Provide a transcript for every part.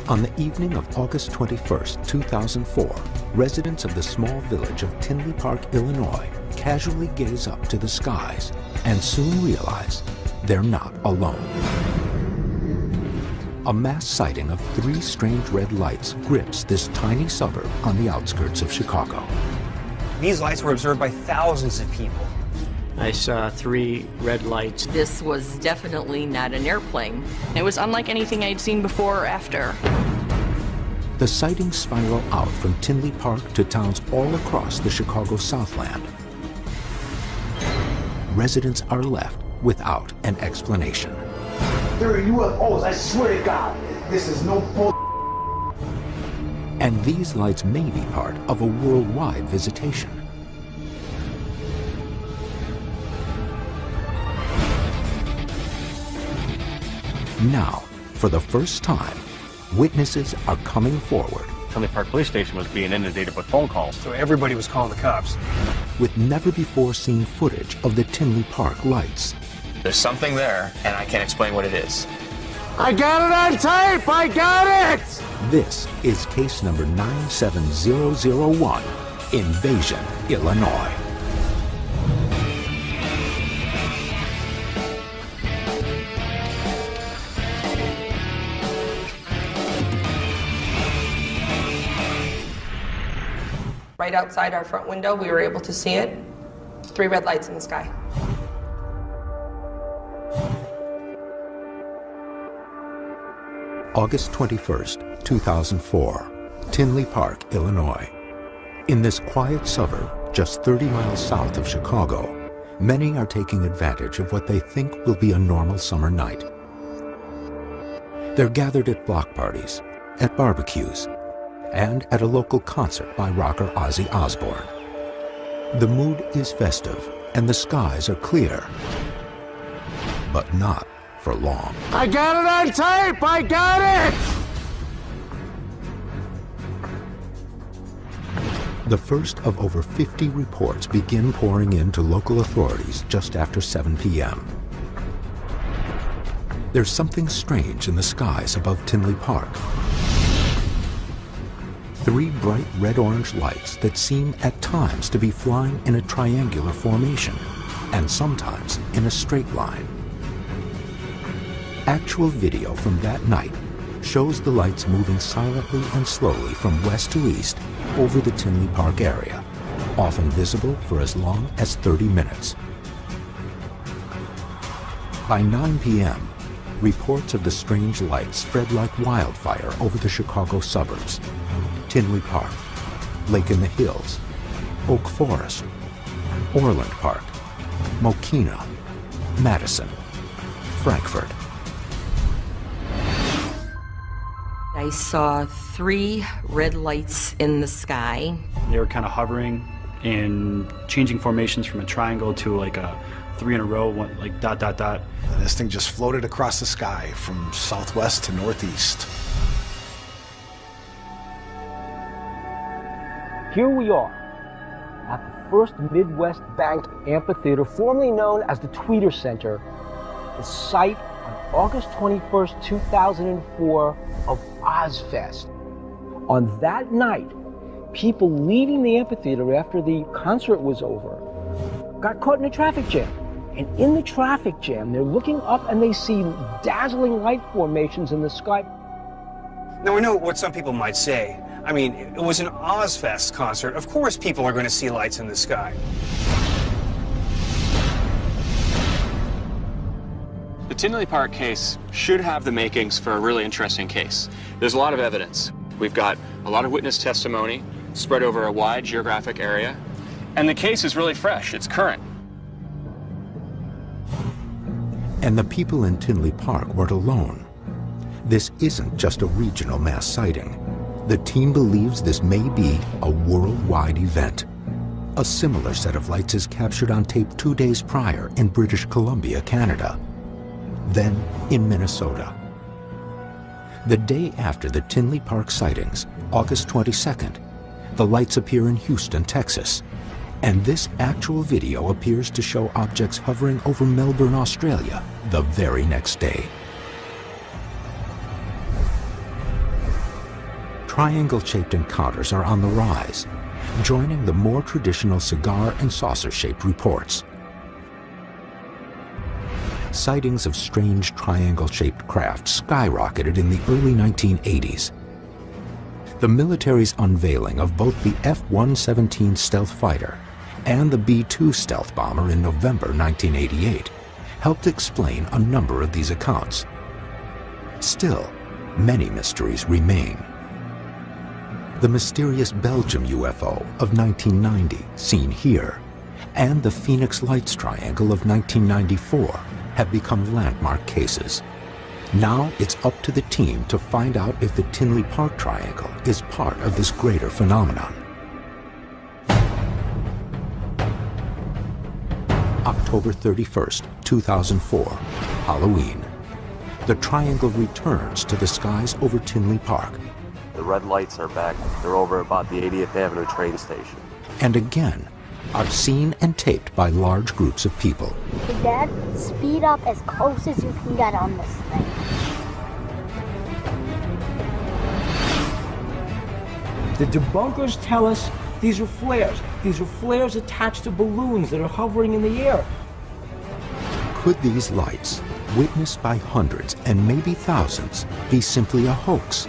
On the evening of August 21st, 2004, residents of the small village of Tinley Park, Illinois, casually gaze up to the skies and soon realize they're not alone. A mass sighting of 3 strange red lights grips this tiny suburb on the outskirts of Chicago. These lights were observed by thousands of people. I saw 3 red lights. This was definitely not an airplane. It was unlike anything I'd seen before or after. The sightings spiral out from Tinley Park to towns all across the Chicago Southland. Residents are left without an explanation. There are UFOs, I swear to God. This is no bull. And these lights may be part of a worldwide visitation. Now, for the first time, witnesses are coming forward. Tinley Park Police Station was being inundated with phone calls. So everybody was calling the cops. With never-before-seen footage of the Tinley Park lights. There's something there, and I can't explain what it is. I got it on tape! I got it! This is case number 97001, Invasion, Illinois. Right outside our front window, we were able to see it. 3 red lights in the sky. August 21st, 2004, Tinley Park, Illinois. In this quiet suburb, just 30 miles south of Chicago, many are taking advantage of what they think will be a normal summer night. They're gathered at block parties, at barbecues, and at a local concert by rocker Ozzy Osbourne. The mood is festive, and the skies are clear, but not for long. I got it on tape! I got it! The first of over 50 reports begin pouring in to local authorities just after 7 p.m. There's something strange in the skies above Tinley Park. 3 bright red-orange lights that seem at times to be flying in a triangular formation, and sometimes in a straight line. Actual video from that night shows the lights moving silently and slowly from west to east over the Tinley Park area, often visible for as long as 30 minutes. By 9 p.m., reports of the strange lights spread like wildfire over the Chicago suburbs. Tinley Park, Lake in the Hills, Oak Forest, Orland Park, Mokina, Madison, Frankfurt. I saw 3 red lights in the sky. They were kind of hovering and changing formations from a triangle to like a 3 in a row, like dot, dot, dot. And this thing just floated across the sky from southwest to northeast. Here we are at the First Midwest Bank Amphitheater, formerly known as the Tweeter Center, the site on August 21st, 2004 of Ozfest. On that night, people leaving the amphitheater after the concert was over got caught in a traffic jam. And in the traffic jam, they're looking up and they see dazzling light formations in the sky. Now, we know what some people might say. I mean, it was an Ozfest concert. Of course people are going to see lights in the sky. The Tinley Park case should have the makings for a really interesting case. There's a lot of evidence. We've got a lot of witness testimony spread over a wide geographic area, and the case is really fresh. It's current. And the people in Tinley Park weren't alone. This isn't just a regional mass sighting. The team believes this may be a worldwide event. A similar set of lights is captured on tape 2 days prior in British Columbia, Canada. Then in Minnesota. The day after the Tinley Park sightings, August 22nd, the lights appear in Houston, Texas. And this actual video appears to show objects hovering over Melbourne, Australia, the very next day. triangle-shaped encounters are on the rise, joining the more traditional cigar and saucer-shaped reports. Sightings of strange triangle-shaped craft skyrocketed in the early 1980s. The military's unveiling of both the F-117 stealth fighter and the B-2 stealth bomber in November 1988 helped explain a number of these accounts. Still, many mysteries remain. The mysterious Belgium UFO of 1990, seen here, and the Phoenix Lights Triangle of 1994 have become landmark cases. Now it's up to the team to find out if the Tinley Park Triangle is part of this greater phenomenon. October 31st, 2004, Halloween. The triangle returns to the skies over Tinley Park. The red lights are back. They're over about the 80th Avenue train station. And again, are seen and taped by large groups of people. Hey, Dad, speed up as close as you can get on this thing. The debunkers tell us these are flares. These are flares attached to balloons that are hovering in the air. Could these lights, witnessed by hundreds and maybe thousands, be simply a hoax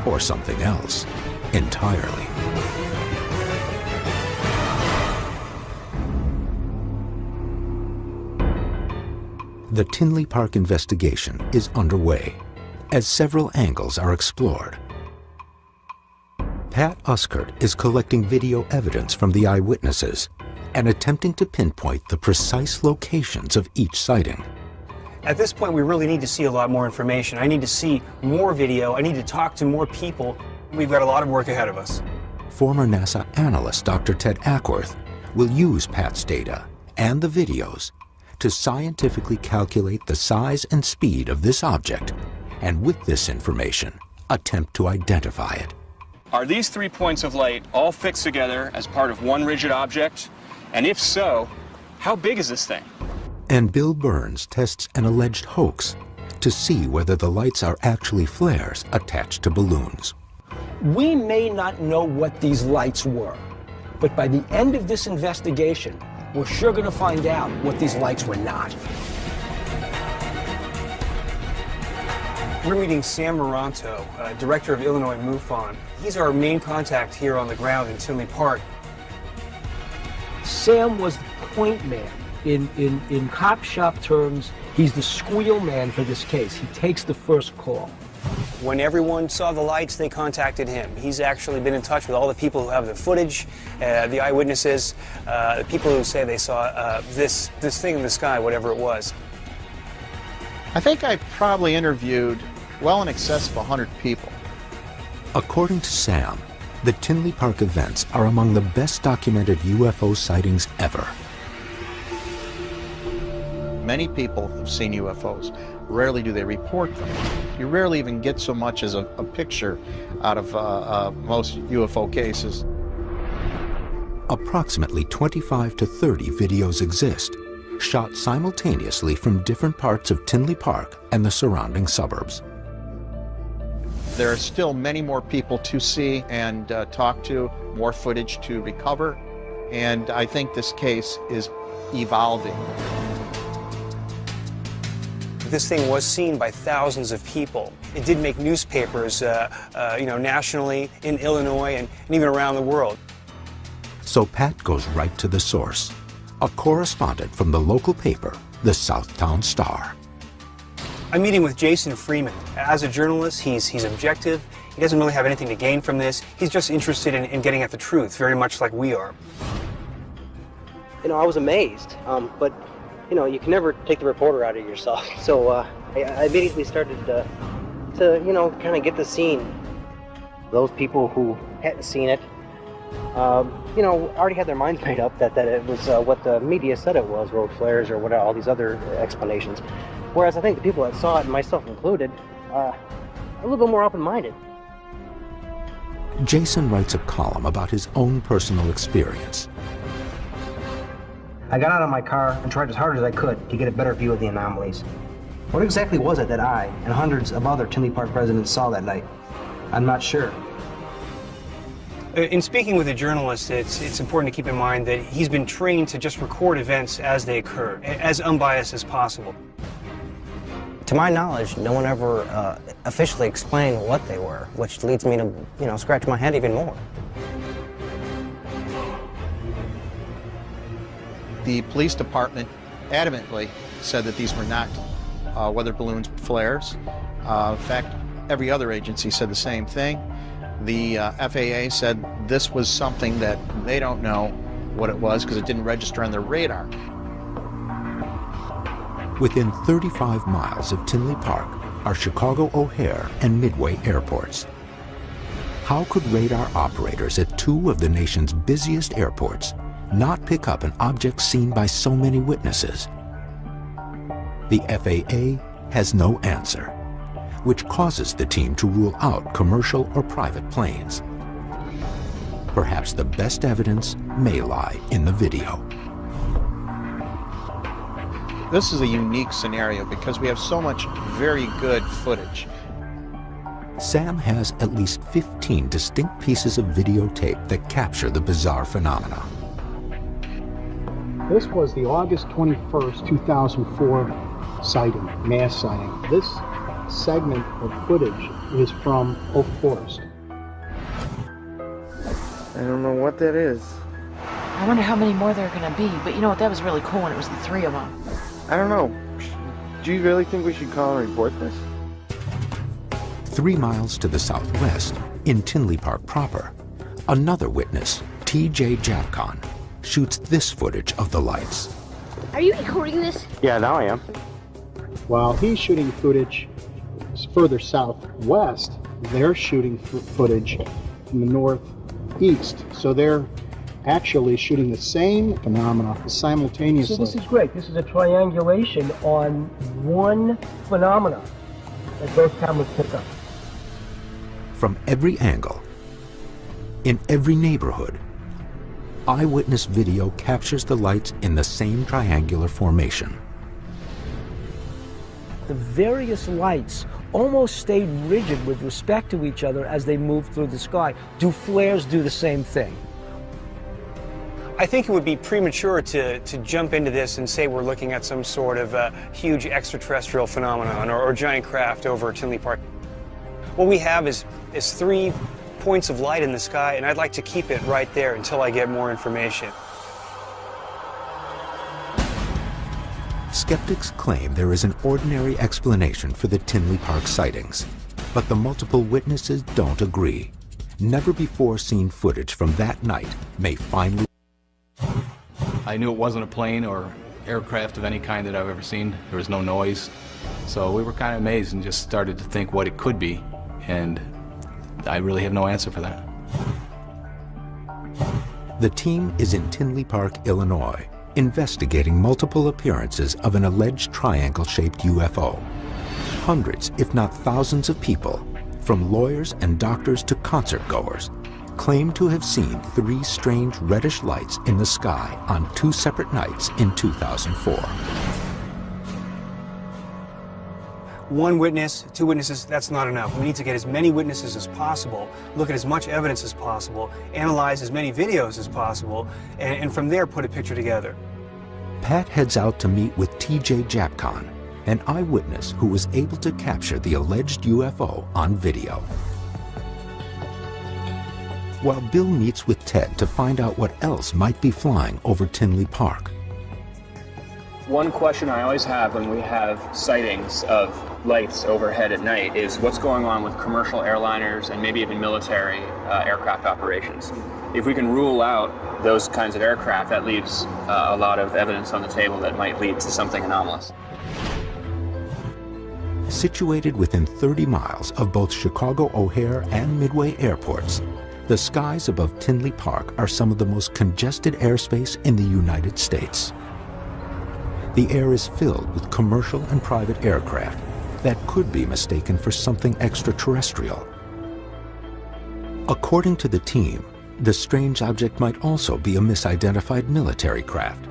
or something else entirely? The Tinley Park investigation is underway as several angles are explored. Pat Uskert is collecting video evidence from the eyewitnesses and attempting to pinpoint the precise locations of each sighting. At this point, we really need to see a lot more information. I need to see more video. I need to talk to more people. We've got a lot of work ahead of us. Former NASA analyst Dr. Ted Ackworth will use Pat's data and the videos to scientifically calculate the size and speed of this object, and with this information, attempt to identify it. Are these 3 points of light all fixed together as part of one rigid object? And if so, how big is this thing? And Bill Burns tests an alleged hoax to see whether the lights are actually flares attached to balloons. We may not know what these lights were, but by the end of this investigation, we're sure going to find out what these lights were not. We're meeting Sam Moranto, director of Illinois MUFON. He's our main contact here on the ground in Tinley Park. Sam was the point man. In cop shop terms, he's the squeal man for this case. He takes the first call. When everyone saw the lights, they contacted him. He's actually been in touch with all the people who have the footage, the eyewitnesses, the people who say they saw this thing in the sky, whatever it was. I think I probably interviewed well in excess of 100 people. According to Sam, the Tinley Park events are among the best documented UFO sightings ever. Many people have seen UFOs. Rarely do they report them. You rarely even get so much as a picture out of most UFO cases. Approximately 25 to 30 videos exist, shot simultaneously from different parts of Tinley Park and the surrounding suburbs. There are still many more people to see and talk to, more footage to recover, and I think this case is evolving. This thing was seen by thousands of people. It did make newspapers, nationally, in Illinois, and even around the world. So Pat goes right to the source, a correspondent from the local paper, the Southtown Star. I'm meeting with Jason Freeman. As a journalist, he's objective. He doesn't really have anything to gain from this. He's just interested in getting at the truth, very much like we are. I was amazed, but you can never take the reporter out of yourself. So I immediately started to kind of get the scene. Those people who hadn't seen it, already had their minds made up that it was what the media said it was, road flares or what, all these other explanations. Whereas I think the people that saw it, myself included, are a little bit more open-minded. Jason writes a column about his own personal experience. I got out of my car and tried as hard as I could to get a better view of the anomalies. What exactly was it that I and hundreds of other Tinley Park residents saw that night? I'm not sure. In speaking with a journalist, it's important to keep in mind that he's been trained to just record events as they occur, as unbiased as possible. To my knowledge, no one ever officially explained what they were, which leads me to, scratch my head even more. The police department adamantly said that these were not weather balloons but flares. In fact, every other agency said the same thing. The FAA said this was something that they don't know what it was because it didn't register on their radar. Within 35 miles of Tinley Park are Chicago O'Hare and Midway airports. How could radar operators at two of the nation's busiest airports not pick up an object seen by so many witnesses? The FAA has no answer, which causes the team to rule out commercial or private planes. Perhaps the best evidence may lie in the video. This is a unique scenario because we have so much very good footage. Sam has at least 15 distinct pieces of videotape that capture the bizarre phenomena. This was the August 21st, 2004 sighting, mass sighting. This segment of footage is from Oak Forest. I don't know what that is. I wonder how many more there are going to be, but you know what, that was really cool when it was the three of them. I don't know. Do you really think we should call and report this? 3 miles to the southwest, in Tinley Park proper, another witness, T.J. Japcon, shoots this footage of the lights. Are you recording this? Yeah, now I am. While he's shooting footage further southwest, they're shooting footage from the northeast. So they're actually shooting the same phenomena simultaneously. So this is great. This is a triangulation on one phenomena that both cameras pick up. From every angle, in every neighborhood, eyewitness video captures the lights in the same triangular formation. The various lights almost stayed rigid with respect to each other as they moved through the sky. Do flares do the same thing? I think it would be premature to jump into this and say we're looking at some sort of huge extraterrestrial phenomenon or giant craft over Tinley Park. What we have is 3 points of light in the sky, and I'd like to keep it right there until I get more information. Skeptics claim there is an ordinary explanation for the Tinley Park sightings, but the multiple witnesses don't agree. Never before seen footage from that night may finally... I knew it wasn't a plane or aircraft of any kind that I've ever seen. There was no noise. So we were kind of amazed and just started to think what it could be, and I really have no answer for that. The team is in Tinley Park, Illinois, investigating multiple appearances of an alleged triangle-shaped UFO. Hundreds, if not thousands of people, from lawyers and doctors to concert-goers, claim to have seen 3 strange reddish lights in the sky on 2 separate nights in 2004. 1 witness, 2 witnesses, that's not enough. We need to get as many witnesses as possible, look at as much evidence as possible, analyze as many videos as possible, and from there put a picture together. Pat heads out to meet with T.J. Japcon, an eyewitness who was able to capture the alleged UFO on video. While Bill meets with Ted to find out what else might be flying over Tinley Park. One question I always have when we have sightings of lights overhead at night is what's going on with commercial airliners and maybe even military aircraft operations. If we can rule out those kinds of aircraft, that leaves a lot of evidence on the table that might lead to something anomalous. Situated within 30 miles of both Chicago O'Hare and Midway airports, the skies above Tinley Park are some of the most congested airspace in the United States. The air is filled with commercial and private aircraft that could be mistaken for something extraterrestrial. According to the team, the strange object might also be a misidentified military craft,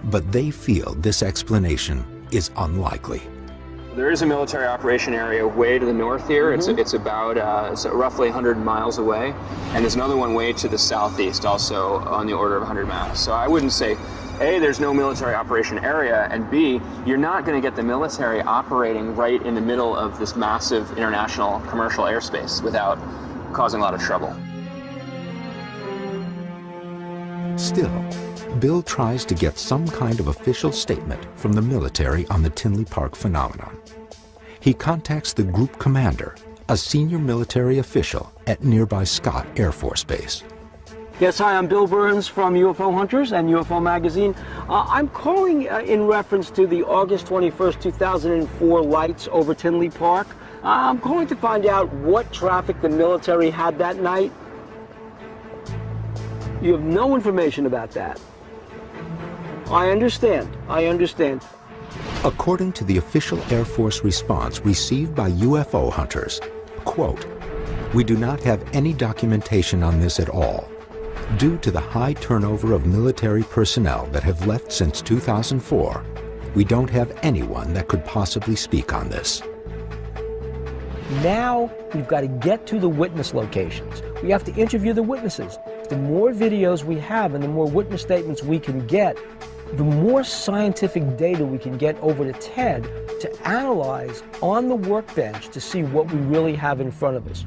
but they feel this explanation is unlikely. There is a military operation area way to the north here. It's about roughly 100 miles away. And there's another one way to the southeast, also on the order of 100 miles. So I wouldn't say, A, there's no military operation area, and B, you're not going to get the military operating right in the middle of this massive international commercial airspace without causing a lot of trouble. Still, Bill tries to get some kind of official statement from the military on the Tinley Park phenomenon. He contacts the group commander, a senior military official at nearby Scott Air Force Base. Yes, hi, I'm Bill Burns from UFO Hunters and UFO Magazine. I'm calling in reference to the August 21st, 2004 lights over Tinley Park. I'm calling to find out what traffic the military had that night. You have no information about that. I understand. According to the official Air Force response received by UFO hunters, quote, "We do not have any documentation on this at all. Due to the high turnover of military personnel that have left since 2004, we don't have anyone that could possibly speak on this." Now we've got to get to the witness locations. We have to interview the witnesses. The more videos we have and the more witness statements we can get, the more scientific data we can get over to Ted to analyze on the workbench to see what we really have in front of us.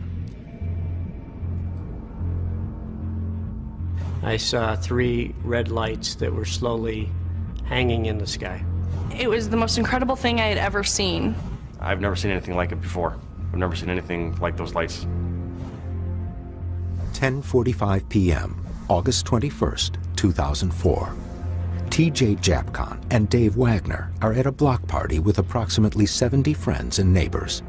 I saw 3 red lights that were slowly hanging in the sky. It was the most incredible thing I had ever seen. I've never seen anything like it before. I've never seen anything like those lights. 10:45 p.m., August 21st, 2004. T.J. Japcon and Dave Wagner are at a block party with approximately 70 friends and neighbors.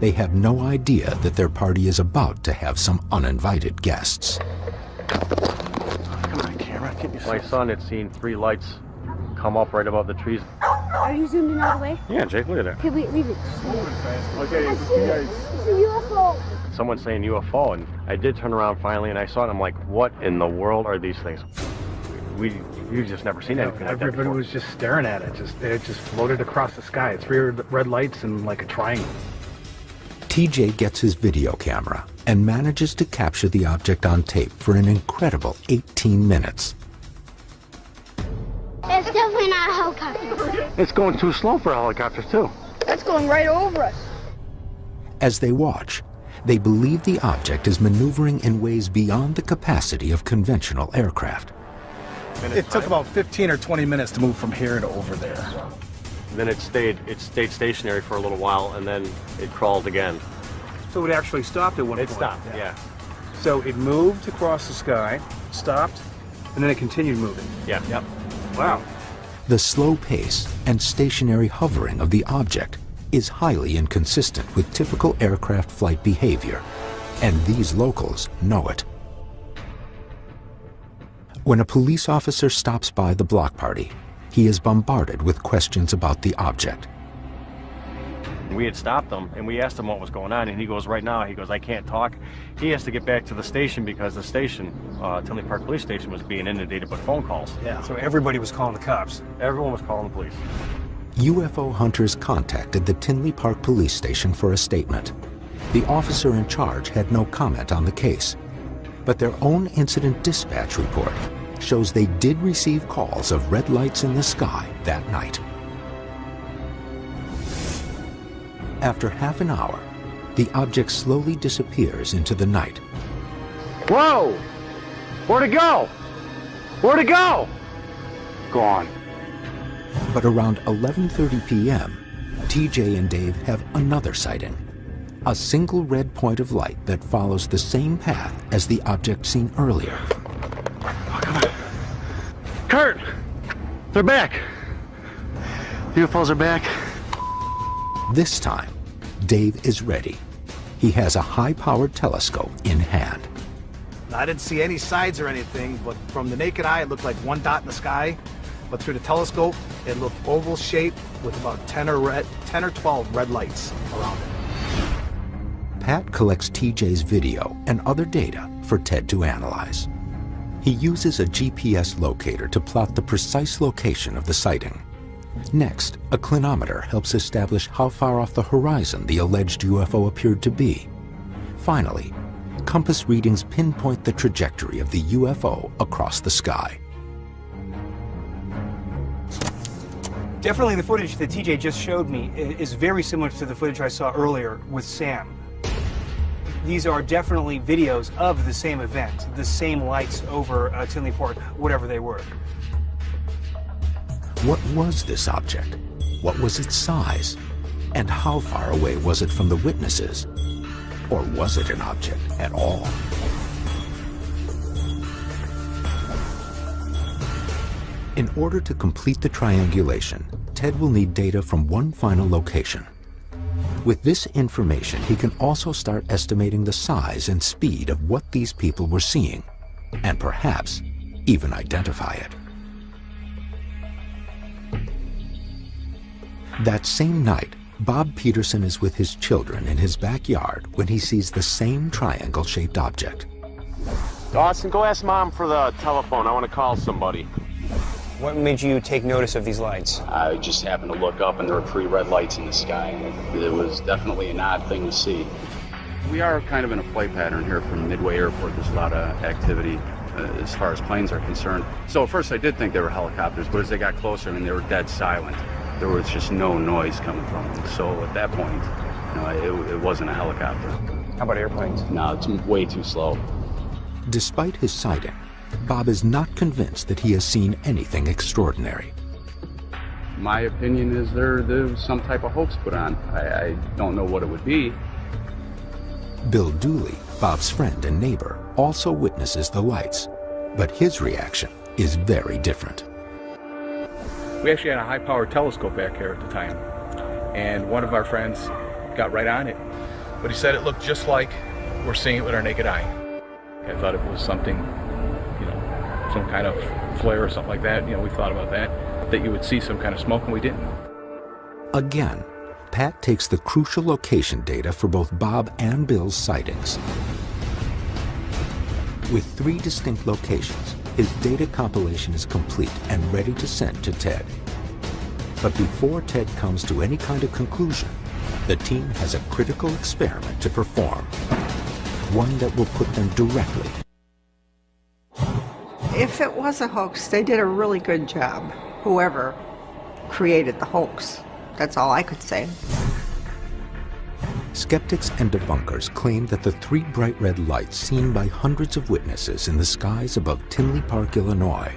They have no idea that their party is about to have some uninvited guests. Come on, camera. My son had seen 3 lights come up right above the trees. Are you zooming all the way? Yeah, Jake, look at that. Okay, wait, leave it. Okay, it's a UFO. Someone saying UFO, and I did turn around finally, and I saw it, and I'm like, what in the world are these things? We've just never seen anything like that Everybody before. was just staring at it. It just floated across the sky. 3 red lights and like a triangle. TJ gets his video camera and manages to capture the object on tape for an incredible 18 minutes. It's definitely not a helicopter. It's going too slow for a helicopter, too. That's going right over us. As they watch, they believe the object is maneuvering in ways beyond the capacity of conventional aircraft. It took about 15 or 20 minutes to move from here to over there. And then it stayed stationary for a little while, and then it crawled again. So it actually stopped at one point? It stopped, yeah. So it moved across the sky, stopped, and then it continued moving? Yeah. Yep. Wow. The slow pace and stationary hovering of the object is highly inconsistent with typical aircraft flight behavior, and these locals know it. When a police officer stops by the block party, he is bombarded with questions about the object. We had stopped him, and we asked him what was going on, and he goes, right now, he goes, I can't talk. He has to get back to the station because the station, Tinley Park Police Station, was being inundated with phone calls. Yeah. So everybody was calling the cops? Everyone was calling the police. UFO hunters contacted the Tinley Park Police Station for a statement. The officer in charge had no comment on the case, but their own incident dispatch report shows they did receive calls of red lights in the sky that night. After half an hour, the object slowly disappears into the night. Whoa! Where'd it go? Where'd it go? Gone. But around 11:30 p.m., TJ and Dave have another sighting. A single red point of light that follows the same path as the object seen earlier. Oh, come on. Kurt! They're back! UFOs are back. This time, Dave is ready. He has a high-powered telescope in hand. I didn't see any sides or anything, but from the naked eye, it looked like one dot in the sky. But through the telescope, it looked oval-shaped with about 10 or 12 red lights around it. Pat collects TJ's video and other data for Ted to analyze. He uses a GPS locator to plot the precise location of the sighting. Next, a clinometer helps establish how far off the horizon the alleged UFO appeared to be. Finally, compass readings pinpoint the trajectory of the UFO across the sky. Definitely the footage that TJ just showed me is very similar to the footage I saw earlier with Sam. These are definitely videos of the same event, the same lights over Tinley Park, whatever they were. What was this object? What was its size? And how far away was it from the witnesses? Or was it an object at all? In order to complete the triangulation, Ted will need data from one final location. With this information, he can also start estimating the size and speed of what these people were seeing, and perhaps even identify it. That same night, Bob Peterson is with his children in his backyard when he sees the same triangle-shaped object. Dawson, go ask Mom for the telephone. I want to call somebody. What made you take notice of these lights? I just happened to look up and there were 3 red lights in the sky. It was definitely an odd thing to see. We are kind of in a flight pattern here from Midway Airport. There's a lot of activity as far as planes are concerned. So at first I did think they were helicopters, but as they got closer, I mean, they were dead silent. There was just no noise coming from them. So at that point, it wasn't a helicopter. How about airplanes? No, it's way too slow. Despite his sighting, Bob is not convinced that he has seen anything extraordinary. My opinion is there was some type of hoax put on. I don't know what it would be. Bill Dooley, Bob's friend and neighbor, also witnesses the lights, but his reaction is very different. We actually had a high-powered telescope back here at the time, and one of our friends got right on it. But he said it looked just like we're seeing it with our naked eye. I thought it was something, some kind of flare or something like that. We thought about that you would see some kind of smoke, and we didn't. Again, Pat takes the crucial location data for both Bob and Bill's sightings. With 3 distinct locations, his data compilation is complete and ready to send to Ted. But before Ted comes to any kind of conclusion, the team has a critical experiment to perform, one that will put them directly. If it was a hoax, they did a really good job, whoever created the hoax. That's all I could say. Skeptics and debunkers claim that the 3 bright red lights seen by hundreds of witnesses in the skies above Tinley Park, Illinois,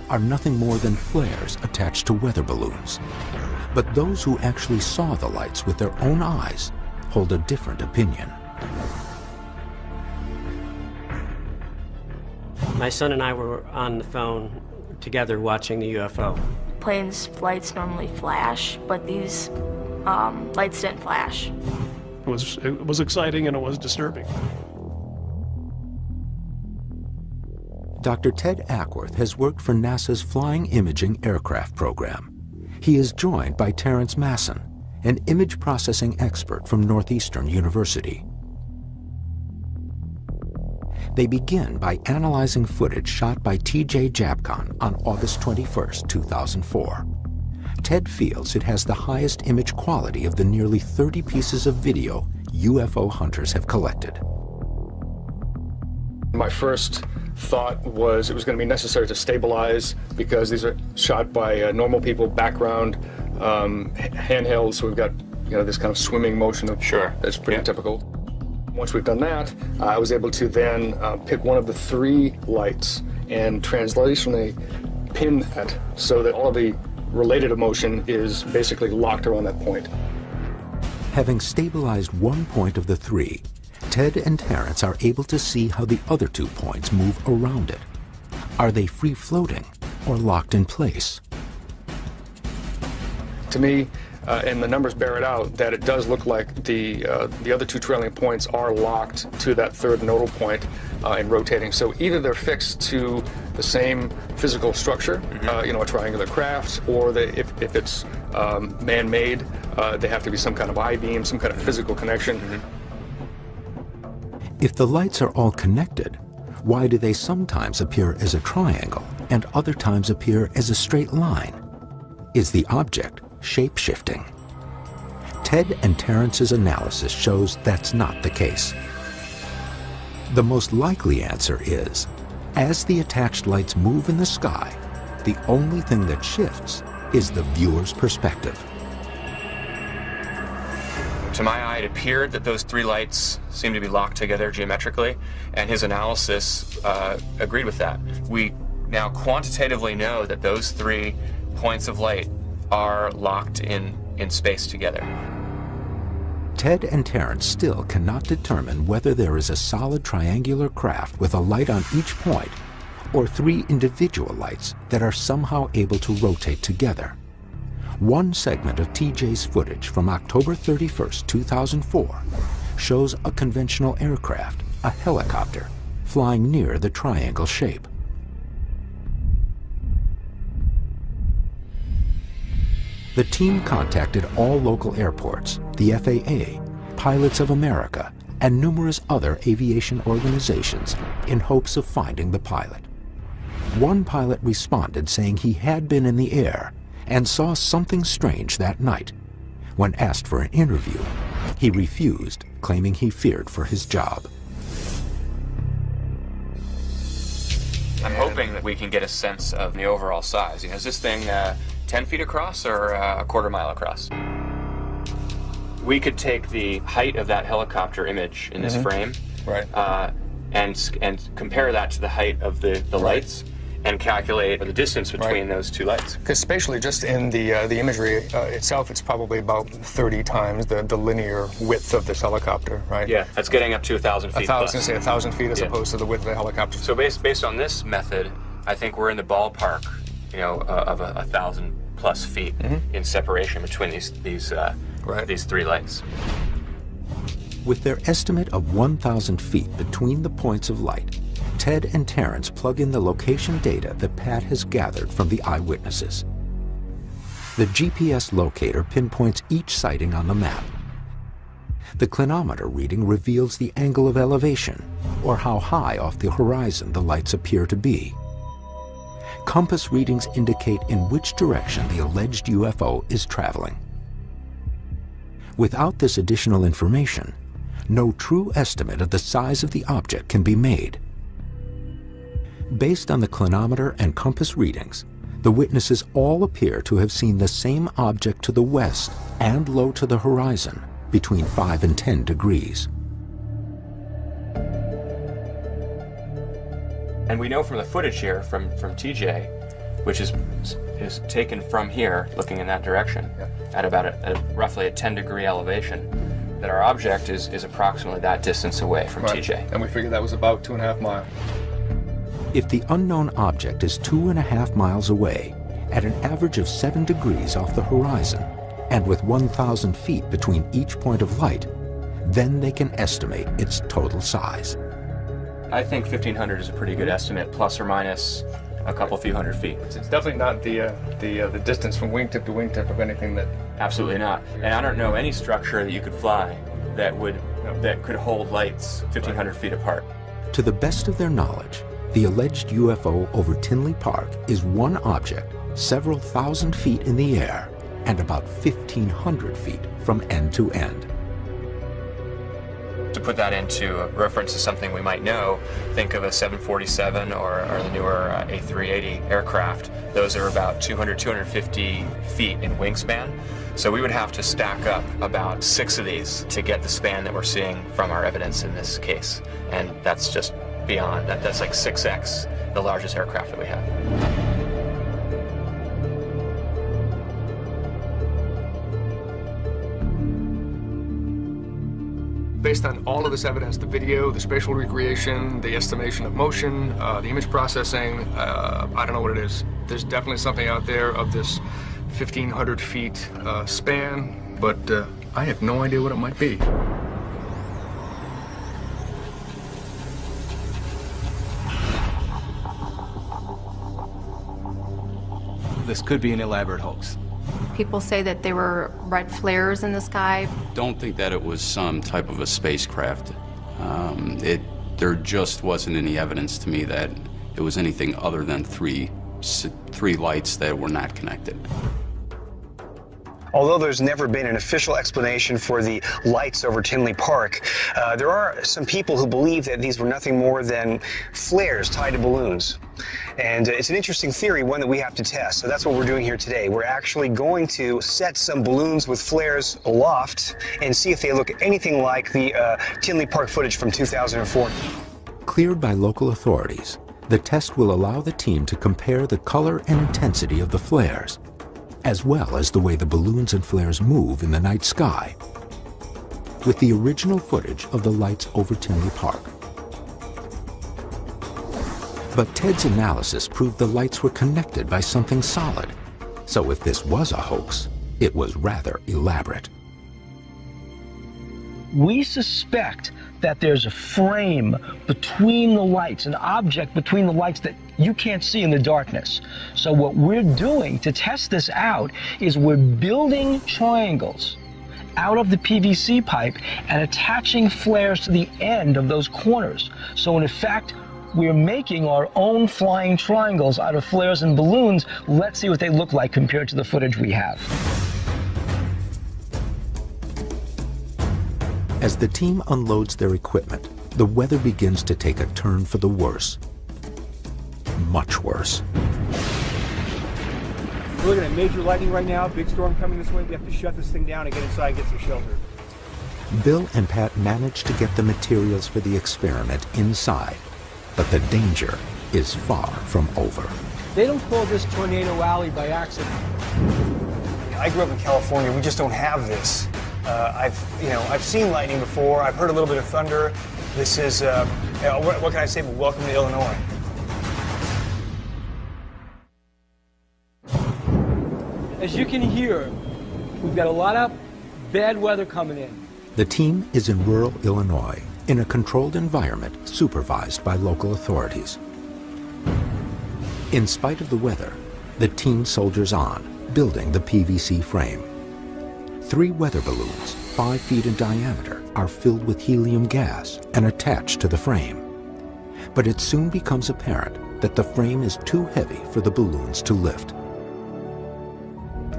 are nothing more than flares attached to weather balloons. But those who actually saw the lights with their own eyes hold a different opinion. My son and I were on the phone together watching the UFO. Planes' lights normally flash, but these lights didn't flash. It was exciting and it was disturbing. Dr. Ted Ackworth has worked for NASA's Flying Imaging Aircraft program. He is joined by Terrence Masson, an image processing expert from Northeastern University. They begin by analyzing footage shot by T.J. Japcon on August 21, 2004. Ted feels it has the highest image quality of the nearly 30 pieces of video UFO hunters have collected. My first thought was it was going to be necessary to stabilize because these are shot by normal people, background, handheld, so we've got this kind of swimming motion. That's pretty typical. Once we've done that, I was able to then pick one of the 3 lights and translationally pin that so that all of the related emotion is basically locked around that point. Having stabilized one point of the 3, Ted and Terrence are able to see how the other 2 points move around it. Are they free-floating or locked in place? To me, and the numbers bear it out, that it does look like the other 2 trailing points are locked to that 3rd nodal point and rotating. So either they're fixed to the same physical structure, a triangular craft, or if it's man-made, they have to be some kind of I-beam, some kind of physical connection. If the lights are all connected, why do they sometimes appear as a triangle and other times appear as a straight line? Is the object shape-shifting? Ted and Terrence's analysis shows that's not the case. The most likely answer is, as the attached lights move in the sky, the only thing that shifts is the viewer's perspective. To my eye, it appeared that those three lights seemed to be locked together geometrically, and his analysis agreed with that. We now quantitatively know that those 3 points of light are locked in space together. Ted and Terrence still cannot determine whether there is a solid triangular craft with a light on each point, or 3 individual lights that are somehow able to rotate together. One segment of TJ's footage from October 31st, 2004 shows a conventional aircraft, a helicopter, flying near the triangle shape. The team contacted all local airports, the FAA, Pilots of America, and numerous other aviation organizations in hopes of finding the pilot. One pilot responded saying he had been in the air and saw something strange that night. When asked for an interview, he refused, claiming he feared for his job. I'm hoping that we can get a sense of the overall size. Is this thing 10 feet across or a quarter mile across? We could take the height of that helicopter image in this frame, right, and compare that to the height of the lights, and calculate the distance between those 2 lights. Because spatially, just in the imagery itself, it's probably about 30 times the linear width of this helicopter, right? Yeah, that's getting up to 1,000 feet. I was going to say 1,000 feet as opposed to the width of the helicopter. So based on this method, I think we're in the ballpark, of 1,000+ feet in separation between these 3 lights. With their estimate of 1,000 feet between the points of light, Ted and Terrence plug in the location data that Pat has gathered from the eyewitnesses. The GPS locator pinpoints each sighting on the map. The clinometer reading reveals the angle of elevation, or how high off the horizon the lights appear to be. Compass readings indicate in which direction the alleged UFO is traveling. Without this additional information, no true estimate of the size of the object can be made. Based on the clinometer and compass readings, the witnesses all appear to have seen the same object to the west and low to the horizon, between 5 and 10 degrees. And we know from the footage here from TJ, which is taken from here, looking in that direction, at about roughly a 10-degree elevation, that our object is approximately that distance away from TJ. And we figured that was about 2.5 miles. If the unknown object is 2.5 miles away, at an average of 7 degrees off the horizon, and with 1,000 feet between each point of light, then they can estimate its total size. I think 1,500 is a pretty good estimate, plus or minus a few hundred feet. It's definitely not the distance from wingtip to wingtip of anything that... Absolutely not. And I don't know any structure that you could fly that could hold lights 1,500 feet apart. To the best of their knowledge, the alleged UFO over Tinley Park is one object several thousand feet in the air and about 1,500 feet from end to end. To put that into reference to something we might know, think of a 747 or the newer A380 aircraft. Those are about 250 feet in wingspan. So we would have to stack up about 6 of these to get the span that we're seeing from our evidence in this case. And that's just beyond, that's like 6x the largest aircraft that we have. Based on all of this evidence, the video, the spatial recreation, the estimation of motion, the image processing, I don't know what it is. There's definitely something out there of this 1,500 feet span, but I have no idea what it might be. This could be an elaborate hoax. People say that there were red flares in the sky. Don't think that it was some type of a spacecraft. There just wasn't any evidence to me that it was anything other than three lights that were not connected. Although there's never been an official explanation for the lights over Tinley Park, there are some people who believe that these were nothing more than flares tied to balloons. And it's an interesting theory, one that we have to test. So that's what we're doing here today. We're actually going to set some balloons with flares aloft and see if they look anything like the Tinley Park footage from 2004. Cleared by local authorities, the test will allow the team to compare the color and intensity of the flares, as well as the way the balloons and flares move in the night sky, with the original footage of the lights over Tinley Park. But Ted's analysis proved the lights were connected by something solid, so if this was a hoax, it was rather elaborate. We suspect that there's a frame between the lights, an object between the lights that you can't see in the darkness. So what we're doing to test this out is we're building triangles out of the PVC pipe and attaching flares to the end of those corners. So in effect, we're making our own flying triangles out of flares and balloons. Let's see what they look like compared to the footage we have. As the team unloads their equipment, the weather begins to take a turn for the worse. Much worse. We're looking at major lightning right now, big storm coming this way. We have to shut this thing down and get inside and get some shelter. Bill and Pat manage to get the materials for the experiment inside, but the danger is far from over. They don't call this Tornado Alley by accident. I grew up in California. We just don't have this. I've seen lightning before. I've heard a little bit of thunder. This is, what can I say but welcome to Illinois. As you can hear, we've got a lot of bad weather coming in. The team is in rural Illinois, in a controlled environment supervised by local authorities. In spite of the weather, the team soldiers on, building the PVC frame. 3 weather balloons, 5 feet in diameter, are filled with helium gas and attached to the frame. But it soon becomes apparent that the frame is too heavy for the balloons to lift.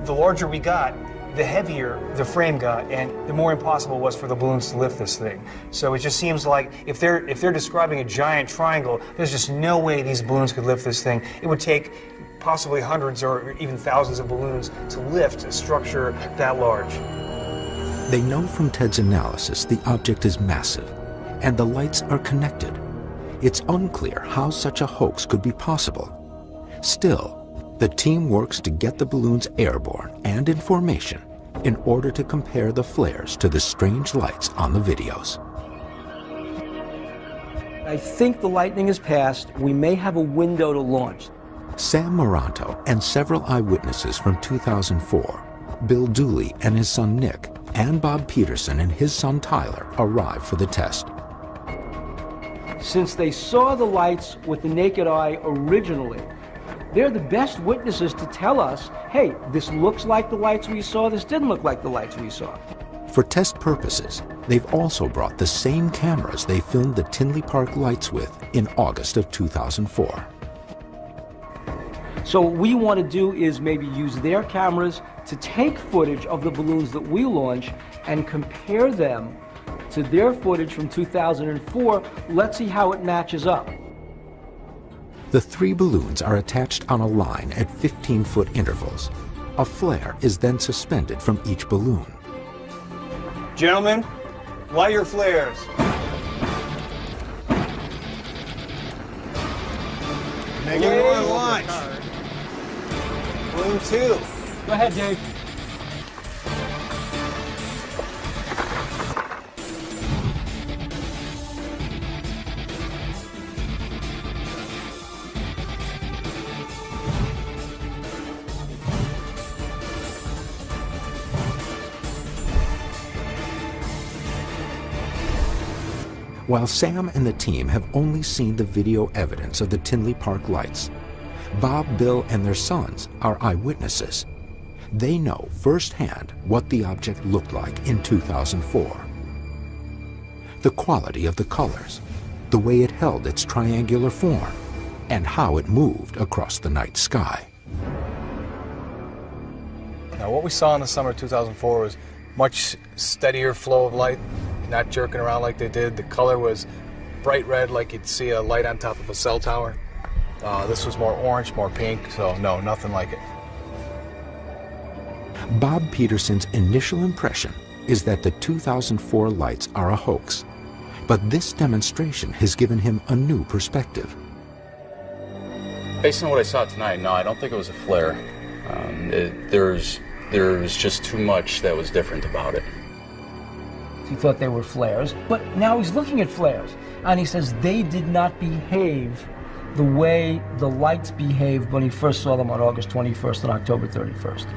The larger we got, the heavier the frame got, and the more impossible it was for the balloons to lift this thing. So it just seems like if they're describing a giant triangle, there's just no way these balloons could lift this thing. It would take possibly hundreds or even thousands of balloons to lift a structure that large. They know from Ted's analysis the object is massive, and the lights are connected. It's unclear how such a hoax could be possible. Still, the team works to get the balloons airborne and in formation in order to compare the flares to the strange lights on the videos. I think the lightning has passed. We may have a window to launch. Sam Moranto and several eyewitnesses from 2004, Bill Dooley and his son Nick, and Bob Peterson and his son Tyler arrived for the test. Since they saw the lights with the naked eye originally, they're the best witnesses to tell us, hey, this looks like the lights we saw, this didn't look like the lights we saw. For test purposes, they've also brought the same cameras they filmed the Tinley Park lights with in August of 2004. So what we want to do is maybe use their cameras to take footage of the balloons that we launch and compare them to their footage from 2004. Let's see how it matches up. The 3 balloons are attached on a line at 15-foot intervals. A flare is then suspended from each balloon. Gentlemen, light your flares. Make it on launch. Balloon 2. Go ahead, Dave. While Sam and the team have only seen the video evidence of the Tinley Park lights, Bob, Bill, and their sons are eyewitnesses. They know firsthand what the object looked like in 2004. The quality of the colors, the way it held its triangular form, and how it moved across the night sky. Now, what we saw in the summer of 2004 was much steadier flow of light, not jerking around like they did. The color was bright red, like you'd see a light on top of a cell tower. This was more orange, more pink, so no, nothing like it. Bob Peterson's initial impression is that the 2004 lights are a hoax, but this demonstration has given him a new perspective. Based on what I saw tonight, no, I don't think it was a flare. There was just too much that was different about it. He thought they were flares, but now he's looking at flares, and he says they did not behave the way the lights behaved when he first saw them on August 21st and October 31st.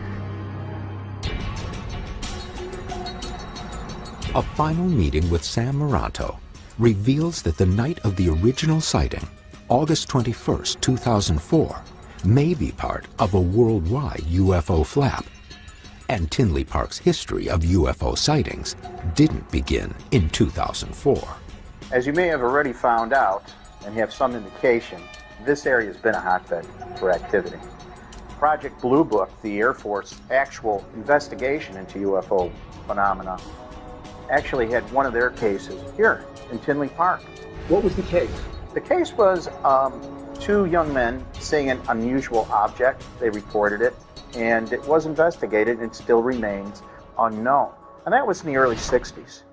A final meeting with Sam Maranto reveals that the night of the original sighting, August 21st, 2004, may be part of a worldwide UFO flap. And Tinley Park's history of UFO sightings didn't begin in 2004. As you may have already found out, and have some indication, this area has been a hotbed for activity. Project Blue Book, the Air Force actual investigation into UFO phenomena, actually had one of their cases here in Tinley Park. What was the case? The case was two young men seeing an unusual object. They reported it, and it was investigated and still remains unknown. And that was in the early 60s.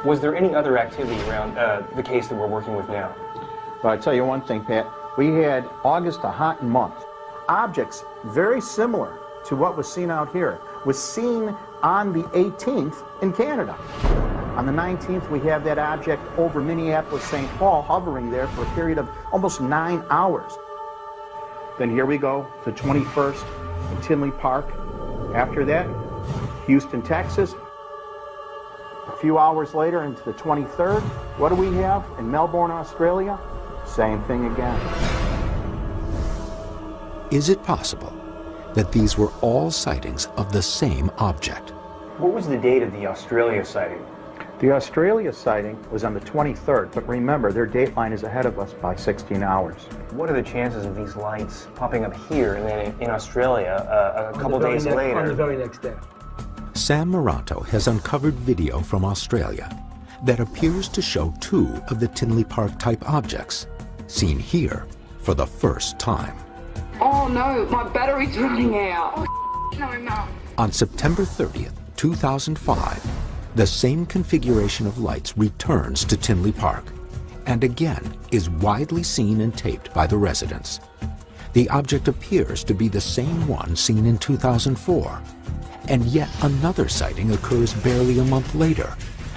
Was there any other activity around the case that we're working with now? But I tell you one thing, Pat, we had August a hot month. Objects very similar to what was seen out here was seen on the 18th in Canada. On the 19th, we have that object over Minneapolis, St. Paul, hovering there for a period of almost 9 hours. Then here we go, the 21st in Tinley Park. After that, Houston, Texas. A few hours later into the 23rd, what do we have in Melbourne, Australia? Same thing again. Is it possible that these were all sightings of the same object? What was the date of the Australia sighting? The Australia sighting was on the 23rd, but remember, their dateline is ahead of us by 16 hours. What are the chances of these lights popping up here and then in Australia a couple days later? On the very next day. Sam Maranto has uncovered video from Australia that appears to show two of the Tinley Park type objects, seen here for the first time. Oh no, my battery's running out. Oh, no, Mum. On September 30th, 2005, the same configuration of lights returns to Tinley Park and again is widely seen and taped by the residents. The object appears to be the same one seen in 2004, and yet another sighting occurs barely a month later,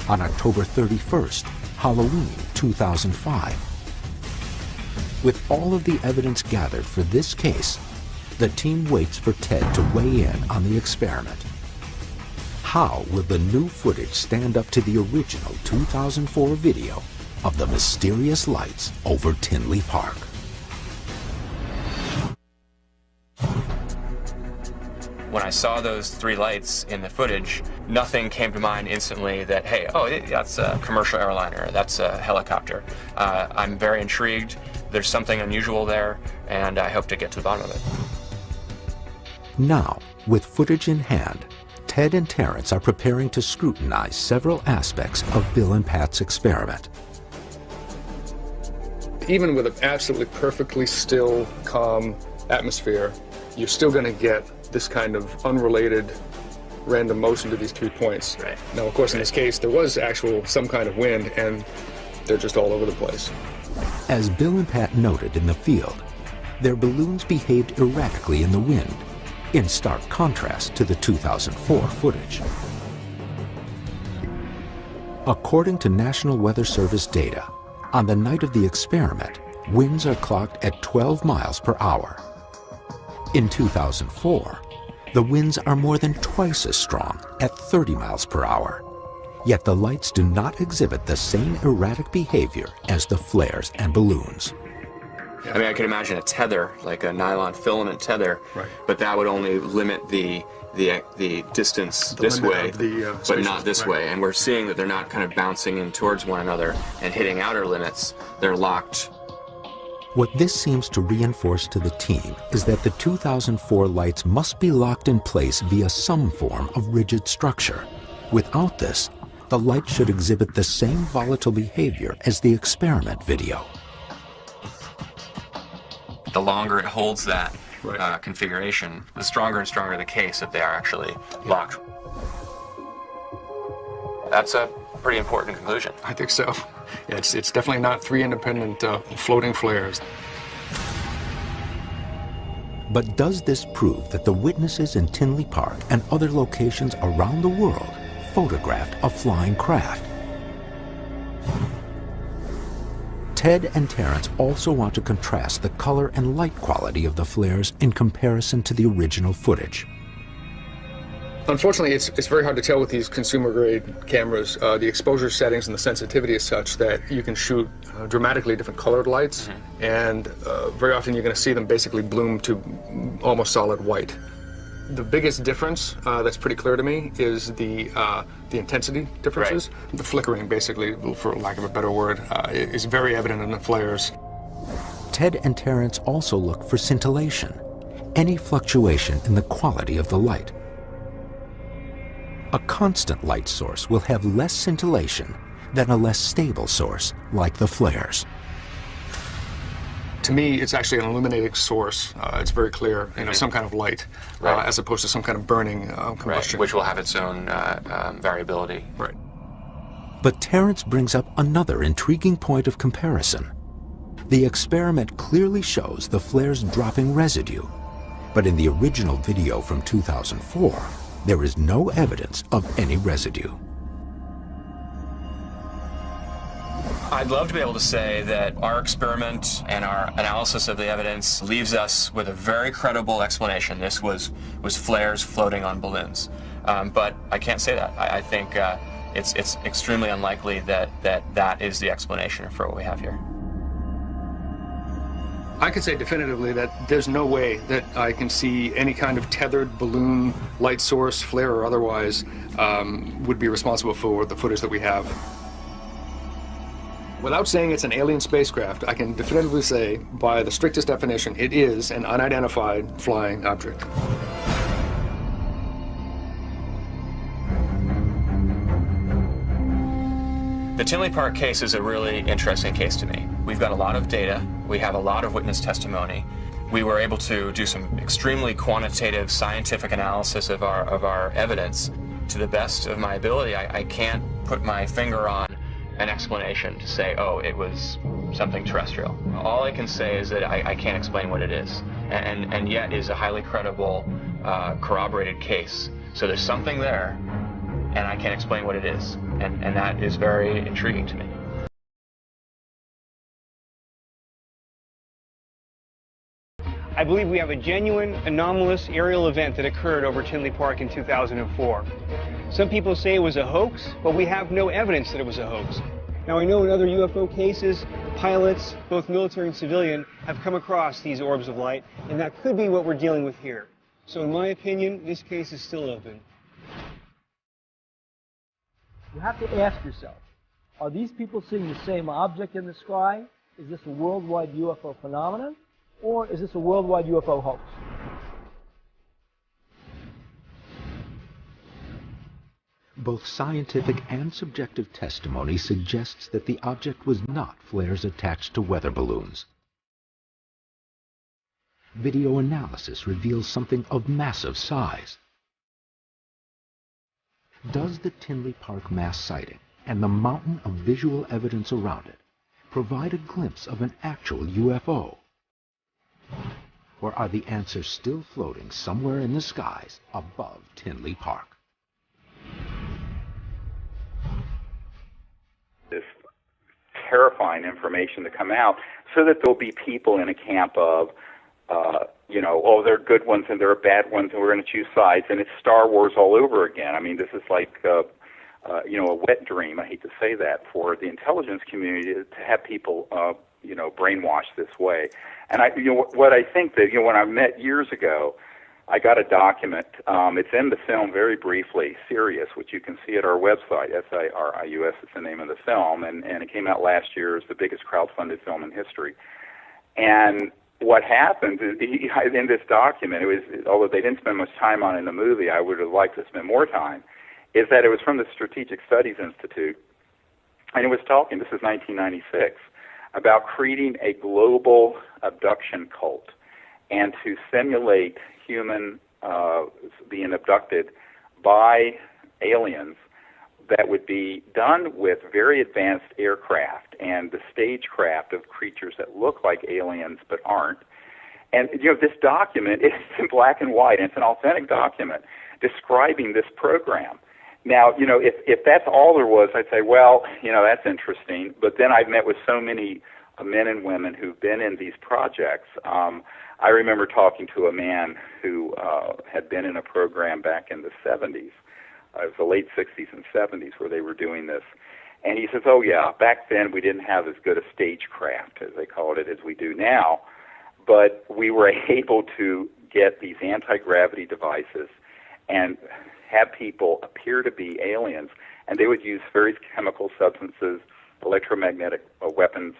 on October 31st, Halloween 2005. With all of the evidence gathered for this case, the team waits for Ted to weigh in on the experiment. How will the new footage stand up to the original 2004 video of the mysterious lights over Tinley Park? When I saw those three lights in the footage, nothing came to mind instantly that, hey, oh, that's a commercial airliner, that's a helicopter. I'm very intrigued. There's something unusual there, and I hope to get to the bottom of it. Now, with footage in hand, Ted and Terrence are preparing to scrutinize several aspects of Bill and Pat's experiment. Even with an absolutely perfectly still, calm atmosphere, you're still going to get this kind of unrelated random motion to these 3 points. Right. Now, of course, in this case, there was some kind of wind, and they're just all over the place. As Bill and Pat noted in the field, their balloons behaved erratically in the wind, in stark contrast to the 2004 footage. According to National Weather Service data, on the night of the experiment, winds are clocked at 12 miles per hour. In 2004, the winds are more than twice as strong at 30 miles per hour. Yet the lights do not exhibit the same erratic behavior as the flares and balloons. I mean, I can imagine a tether, like a nylon filament tether, right, but that would only limit the distance this way, but not this way. And we're seeing that they're not kind of bouncing in towards one another and hitting outer limits. They're locked What this seems to reinforce to the team is that the 2004 lights must be locked in place via some form of rigid structure. Without this, the light should exhibit the same volatile behavior as the experiment video. The longer it holds that configuration, the stronger and stronger the case if they are actually locked. That's a pretty important conclusion. I think so. Yeah, it's definitely not three independent floating flares. But does this prove that the witnesses in Tinley Park and other locations around the world photographed a flying craft? Ted and Terrence also want to contrast the color and light quality of the flares in comparison to the original footage. Unfortunately, it's very hard to tell with these consumer-grade cameras. The exposure settings and the sensitivity is such that you can shoot dramatically different colored lights, and very often you're going to see them basically bloom to almost solid white. The biggest difference that's pretty clear to me is the intensity differences. Right. The flickering, basically, for lack of a better word, is very evident in the flares. Ted and Terrence also look for scintillation, any fluctuation in the quality of the light. A constant light source will have less scintillation than a less stable source, like the flares. To me, it's actually an illuminating source. It's very clear, some kind of light, as opposed to some kind of burning combustion. Which will have its own variability. Right. But Terrence brings up another intriguing point of comparison. The experiment clearly shows the flares dropping residue, but in the original video from 2004, there is no evidence of any residue. I'd love to be able to say that our experiment and our analysis of the evidence leaves us with a very credible explanation. This was flares floating on balloons. But I can't say that. I think it's extremely unlikely that is the explanation for what we have here. I can say definitively that there's no way that I can see any kind of tethered balloon light source, flare or otherwise, would be responsible for the footage that we have. Without saying it's an alien spacecraft, I can definitively say, by the strictest definition, it is an unidentified flying object. The Tinley Park case is a really interesting case to me. We've got a lot of data. We have a lot of witness testimony. We were able to do some extremely quantitative scientific analysis of our evidence. To the best of my ability, I can't put my finger on an explanation to say, oh, it was something terrestrial. All I can say is that I can't explain what it is, and yet is a highly credible, corroborated case. So there's something there, and I can't explain what it is, and that is very intriguing to me. I believe we have a genuine, anomalous aerial event that occurred over Tinley Park in 2004. Some people say it was a hoax, but we have no evidence that it was a hoax. Now, I know in other UFO cases, pilots, both military and civilian, have come across these orbs of light, and that could be what we're dealing with here. So in my opinion, this case is still open. You have to ask yourself, are these people seeing the same object in the sky? Is this a worldwide UFO phenomenon? Or is this a worldwide UFO hoax? Both scientific and subjective testimony suggests that the object was not flares attached to weather balloons. Video analysis reveals something of massive size. Does the Tinley Park mass sighting and the mountain of visual evidence around it provide a glimpse of an actual UFO? Or are the answers still floating somewhere in the skies above Tinley Park? This terrifying information to come out, so that there'll be people in a camp of, oh, there are good ones and there are bad ones and we're going to choose sides, and it's Star Wars all over again. I mean, this is like, a wet dream, I hate to say that, for the intelligence community to have people, brainwashed this way. And what I think that, when I met years ago, I got a document. It's in the film very briefly, Sirius, which you can see at our website, SIRIUS is the name of the film, and it came out last year as the biggest crowdfunded film in history. And what happens is, in this document, it was, although they didn't spend much time on it in the movie, I would have liked to spend more time, is that it was from the Strategic Studies Institute, and it was talking, this is 1996, about creating a global abduction cult and to simulate human being abducted by aliens that would be done with very advanced aircraft and the stagecraft of creatures that look like aliens but aren't. And this document is in black and white, and it's an authentic document describing this program. Now, if that's all there was, I'd say, well, that's interesting. But then I've met with so many men and women who've been in these projects. I remember talking to a man who had been in a program back in the 70s. It was the late 60s and 70s where they were doing this. And he says, oh, yeah, back then we didn't have as good a stagecraft, as they called it, as we do now. But we were able to get these anti-gravity devices and have people appear to be aliens. And they would use various chemical substances, electromagnetic weapons,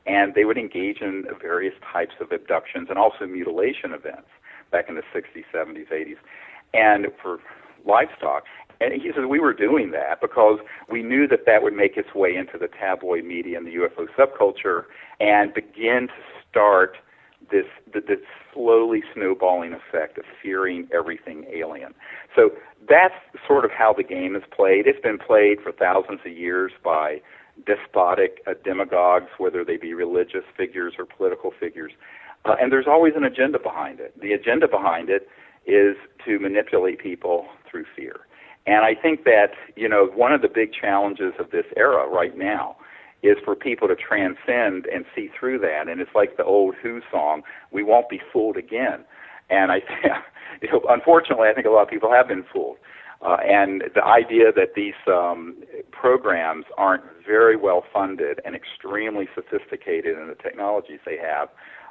and they would engage in various types of abductions and also mutilation events back in the 60s, 70s, 80s, and for livestock. And he says we were doing that because we knew that that would make its way into the tabloid media and the UFO subculture and begin to start this slowly snowballing effect of fearing everything alien. So that's sort of how the game is played. It's been played for thousands of years by despotic demagogues, whether they be religious figures or political figures. And there's always an agenda behind it. The agenda behind it is to manipulate people through fear. And I think that, one of the big challenges of this era right now is for people to transcend and see through that. And it's like the old Who song, we won't be fooled again. And unfortunately, I think a lot of people have been fooled. And the idea that these programs aren't very well funded and extremely sophisticated in the technologies they have,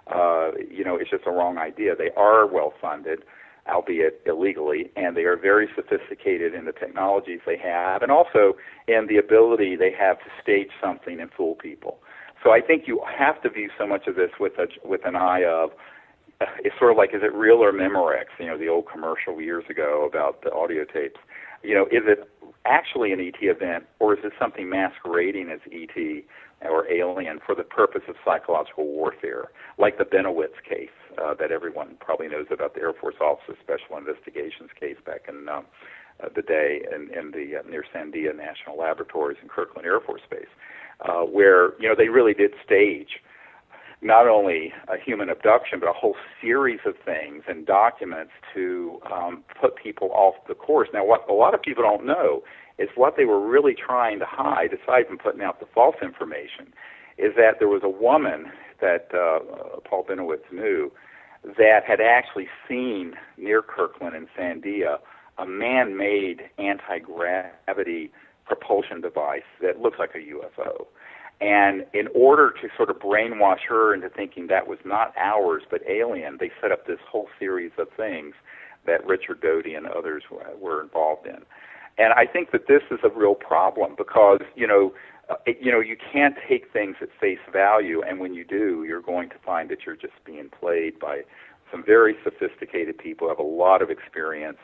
it's just a wrong idea. They are well funded, albeit illegally, and they are very sophisticated in the technologies they have and also in the ability they have to stage something and fool people. So I think you have to view so much of this with an eye of, it's sort of like, is it real or Memorex? The old commercial years ago about the audio tapes. Is it actually an ET event, or is it something masquerading as ET or alien for the purpose of psychological warfare, like the Benowitz case that everyone probably knows about, the Air Force Office of Special Investigations case back in the day in the near Sandia National Laboratories in Kirkland Air Force Base, where they really did stage not only a human abduction, but a whole series of things and documents to put people off the course. Now, what a lot of people don't know is what they were really trying to hide, aside from putting out the false information, is that there was a woman that Paul Benowitz knew that had actually seen near Kirkland and Sandia a man-made anti-gravity propulsion device that looks like a UFO. And in order to sort of brainwash her into thinking that was not ours but alien, they set up this whole series of things that Richard Doty and others were involved in. And I think that this is a real problem because, you can't take things at face value, and when you do, you're going to find that you're just being played by some very sophisticated people who have a lot of experience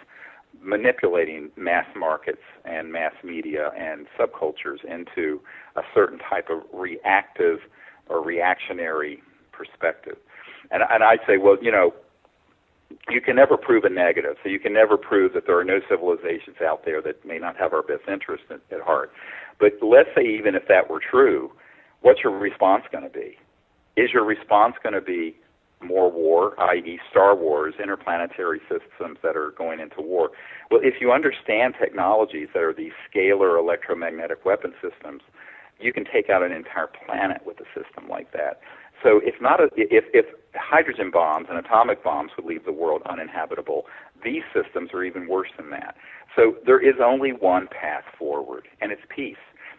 manipulating mass markets and mass media and subcultures into a certain type of reactive or reactionary perspective. And I'd say, well, you can never prove a negative, so you can never prove that there are no civilizations out there that may not have our best interest at heart. But let's say even if that were true, what's your response going to be? Is your response going to be more war, i.e. Star Wars, interplanetary systems that are going into war? Well, if you understand technologies that are these scalar electromagnetic weapon systems, you can take out an entire planet with a system like that. So if hydrogen bombs and atomic bombs would leave the world uninhabitable, these systems are even worse than that. So there is only one path forward, and it's peace.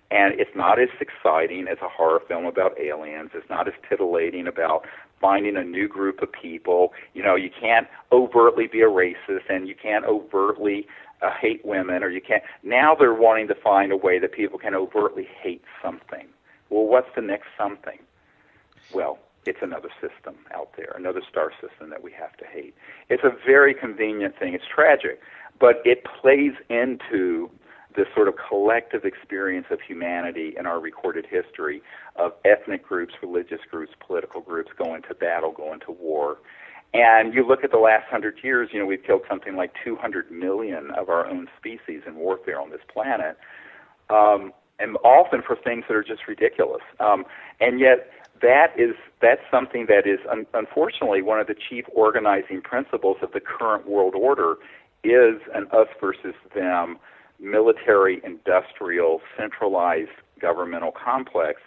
And it's not as exciting as a horror film about aliens. It's not as titillating about finding a new group of people. You can't overtly be a racist, and you can't overtly hate women, or you can't. Now they're wanting to find a way that people can overtly hate something. Well, what's the next something? Well, it's another system out there, another star system that we have to hate. It's a very convenient thing. It's tragic, but it plays into this sort of collective experience of humanity in our recorded history of ethnic groups, religious groups, political groups going to battle, going to war. And you look at the last 100 years, we've killed something like 200 million of our own species in warfare on this planet, and often for things that are just ridiculous. And yet that's something that is, unfortunately, one of the chief organizing principles of the current world order is an us versus them, military, industrial, centralized governmental complex.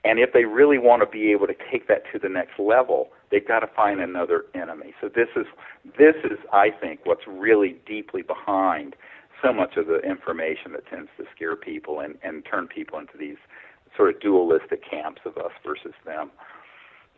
And if they really want to be able to take that to the next level, they've got to find another enemy. So this is, I think, what's really deeply behind so much of the information that tends to scare people and turn people into these sort of dualistic camps of us versus them.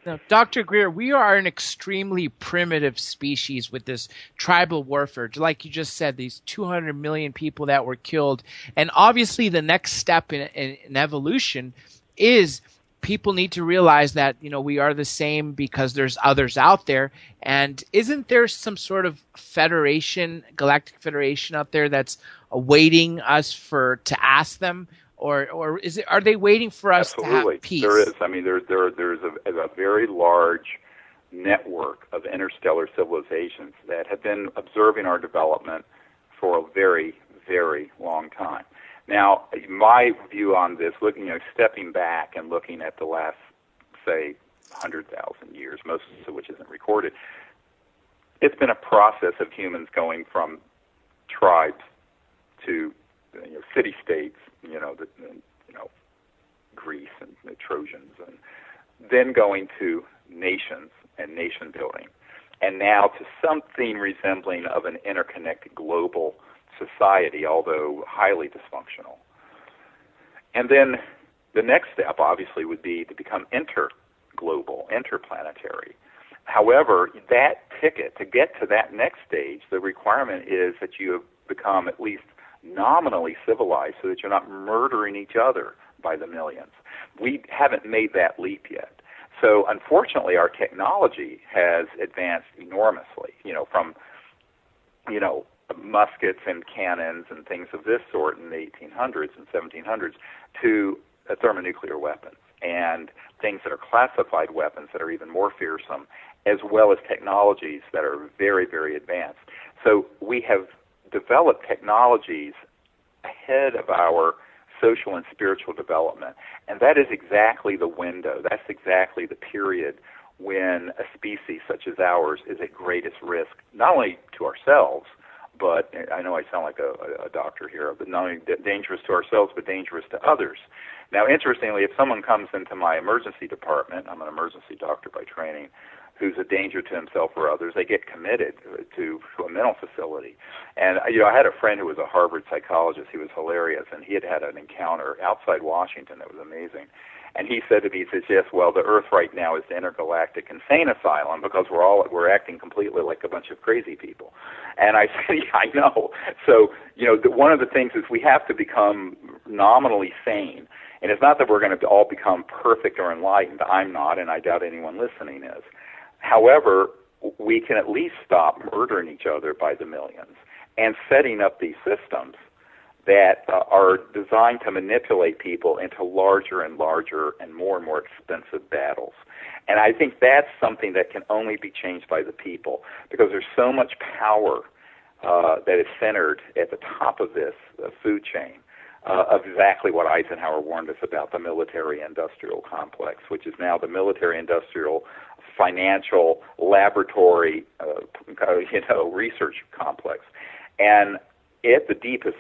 Now, Dr. Greer, we are an extremely primitive species with this tribal warfare. Like you just said, these 200 million people that were killed. And obviously the next step in evolution is people need to realize that, we are the same because there's others out there. And isn't there some sort of federation, galactic federation out there that's awaiting us to ask them? Or are they waiting for us to have peace? There is. I mean, there's a very large network of interstellar civilizations that have been observing our development for a very, very long time. Now, my view on this, stepping back and looking at the last, say, 100,000 years, most of which isn't recorded, it's been a process of humans going from tribes to city-states, Greece and the Trojans, and then going to nations and nation building, and now to something resembling of an interconnected global society, although highly dysfunctional. And then the next step, obviously, would be to become interglobal, interplanetary. However, that ticket, to get to that next stage, the requirement is that you have become at least nominally civilized so that you're not murdering each other by the millions. We haven't made that leap yet. So unfortunately, our technology has advanced enormously, from, muskets and cannons and things of this sort in the 1800s and 1700s to thermonuclear weapons and things that are classified weapons that are even more fearsome, as well as technologies that are very, very advanced. So we have developed technologies ahead of our social and spiritual development. And that is exactly the window. That's exactly the period when a species such as ours is at greatest risk, not only to ourselves, but I know I sound like a doctor here, but not only dangerous to ourselves, but dangerous to others. Now, interestingly, if someone comes into my emergency department, I'm an emergency doctor by training, who's a danger to himself or others, they get committed to a mental facility. And, I had a friend who was a Harvard psychologist. He was hilarious, and he had an encounter outside Washington that was amazing. And he said to me, he says, yes, well, the Earth right now is the intergalactic insane asylum because we're acting completely like a bunch of crazy people. And I said, yeah, I know. So, one of the things is we have to become nominally sane. And it's not that we're going to all become perfect or enlightened. I'm not, and I doubt anyone listening is. However, we can at least stop murdering each other by the millions and setting up these systems that are designed to manipulate people into larger and larger and more expensive battles. And I think that's something that can only be changed by the people because there's so much power that is centered at the top of this food chain of exactly what Eisenhower warned us about, the military-industrial complex, which is now the military-industrial financial laboratory, research complex. And at the deepest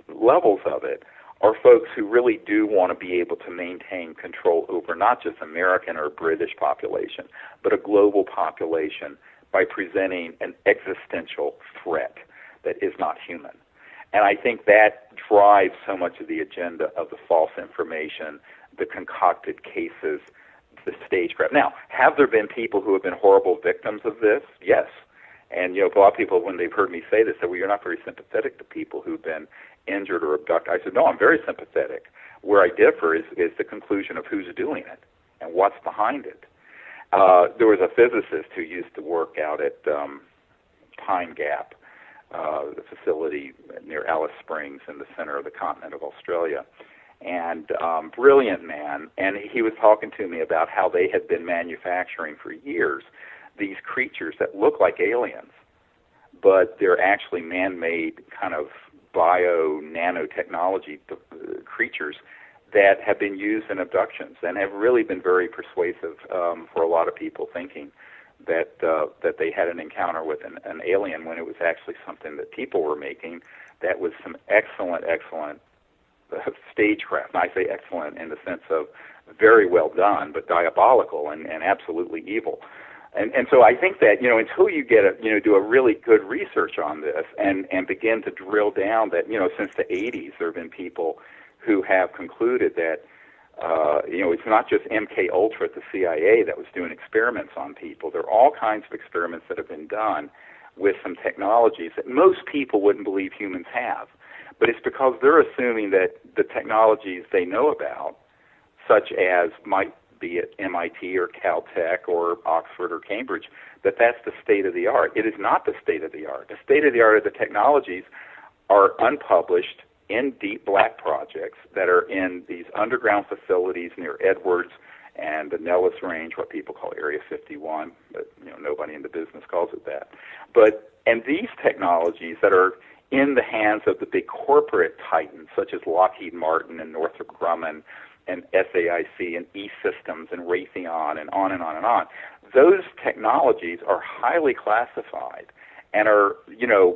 levels of it are folks who really do want to be able to maintain control over not just American or British population, but a global population by presenting an existential threat that is not human. And I think that drives so much of the agenda of the false information, the concocted cases, the stagecraft. Now, have there been people who have been horrible victims of this? Yes. And, a lot of people, when they've heard me say this, say, well, you're not very sympathetic to people who've been injured or abducted. I said, no, I'm very sympathetic. Where I differ is the conclusion of who's doing it and what's behind it. There was a physicist who used to work out at Pine Gap, the facility near Alice Springs in the center of the continent of Australia, and brilliant man. And he was talking to me about how they had been manufacturing for years these creatures that look like aliens, but they're actually man-made kind of bio-nanotechnology creatures that have been used in abductions and have really been very persuasive for a lot of people thinking that they had an encounter with an alien, when it was actually something that people were making that was some excellent stagecraft. And I say excellent in the sense of very well done, but diabolical and absolutely evil. And so I think that, until you get do a really good research on this and begin to drill down that, since the 80s there have been people who have concluded that, it's not just MK Ultra at the CIA that was doing experiments on people. There are all kinds of experiments that have been done with some technologies that most people wouldn't believe humans have. But it's because they're assuming that the technologies they know about, such as might be at MIT or Caltech or Oxford or Cambridge, that's the state of the art. It is not the state of the art. The state of the art of the technologies are unpublished in deep black projects that are in these underground facilities near Edwards and the Nellis Range, what people call Area 51, but nobody in the business calls it that. And these technologies that are in the hands of the big corporate titans, such as Lockheed Martin and Northrop Grumman and SAIC and E-Systems and Raytheon and on and on and on. Those technologies are highly classified and are,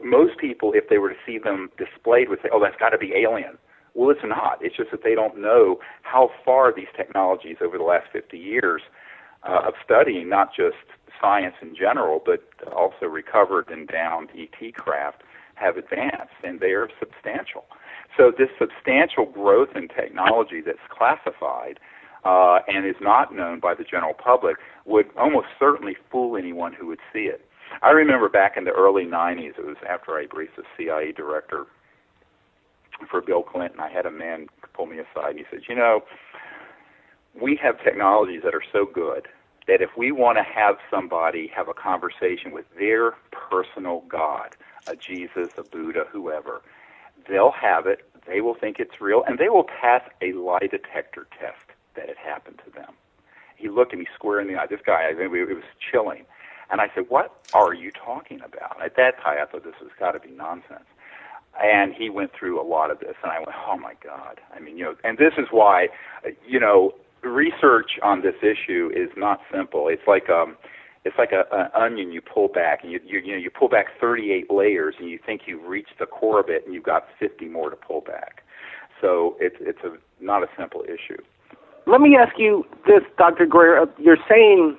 most people, if they were to see them displayed, would say, oh, that's got to be alien. Well, it's not. It's just that they don't know how far these technologies over the last 50 years of studying not just science in general, but also recovered and downed ET craft have advanced, and they are substantial. So this substantial growth in technology that's classified and is not known by the general public would almost certainly fool anyone who would see it. I remember back in the early 90s, it was after I briefed the CIA director for Bill Clinton, I had a man pull me aside and he said, we have technologies that are so good that if we want to have somebody have a conversation with their personal God, a Jesus, a Buddha, whoever, they'll have it, they will think it's real, and they will pass a lie detector test that it happened to them. He looked at me square in the eye. This guy, it was chilling. And I said, what are you talking about? At that time, I thought this has got to be nonsense. And he went through a lot of this, and I went, oh, my God. I mean, and this is why, research on this issue is not simple. It's like an onion you pull back, and you pull back 38 layers, and you think you've reached the core of it, and you've got 50 more to pull back. So it's not a simple issue. Let me ask you this, Dr. Greer. You're saying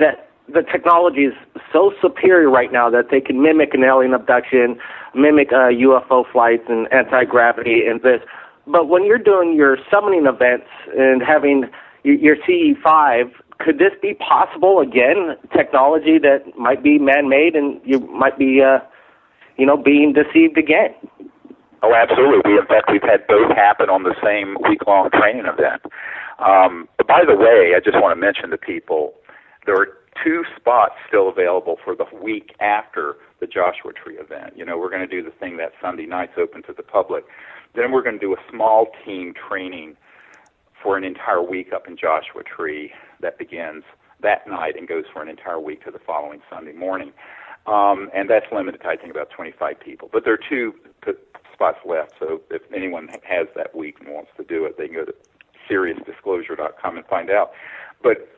that the technology is so superior right now that they can mimic an alien abduction, mimic UFO flights and anti-gravity and this. But when you're doing your summoning events and having your CE5, could this be possible again, technology that might be man-made and you might be, being deceived again? Oh, absolutely. In fact, we've had both happen on the same week-long training event. By the way, I just want to mention to people, there are 2 spots still available for the week after the Joshua Tree event. We're going to do the thing that Sunday night's open to the public. Then we're going to do a small team training for an entire week up in Joshua Tree that begins that night and goes for an entire week to the following Sunday morning. And that's limited to, I think, about 25 people. But there are 2 spots left, so if anyone has that week and wants to do it, they can go to SeriousDisclosure.com and find out. But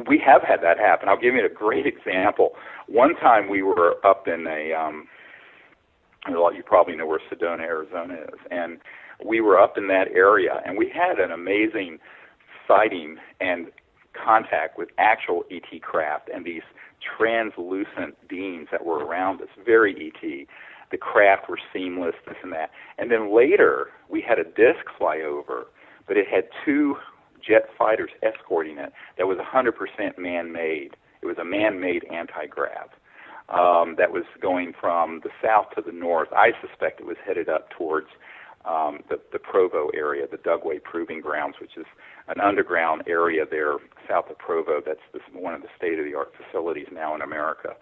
we have had that happen. I'll give you a great example. One time we were up in you probably know where Sedona, Arizona is, and we were up in that area, and we had an amazing sighting and contact with actual ET craft and these translucent beings that were around us, very ET. The craft were seamless, this and that. And then later, we had a disc fly over, but it had 2 jet fighters escorting it that was 100% man-made. It was a man-made anti-grav that was going from the south to the north. I suspect it was headed up towards the Provo area, the Dugway Proving Grounds, which is an underground area there south of Provo. That's one of the state-of-the-art facilities now in America.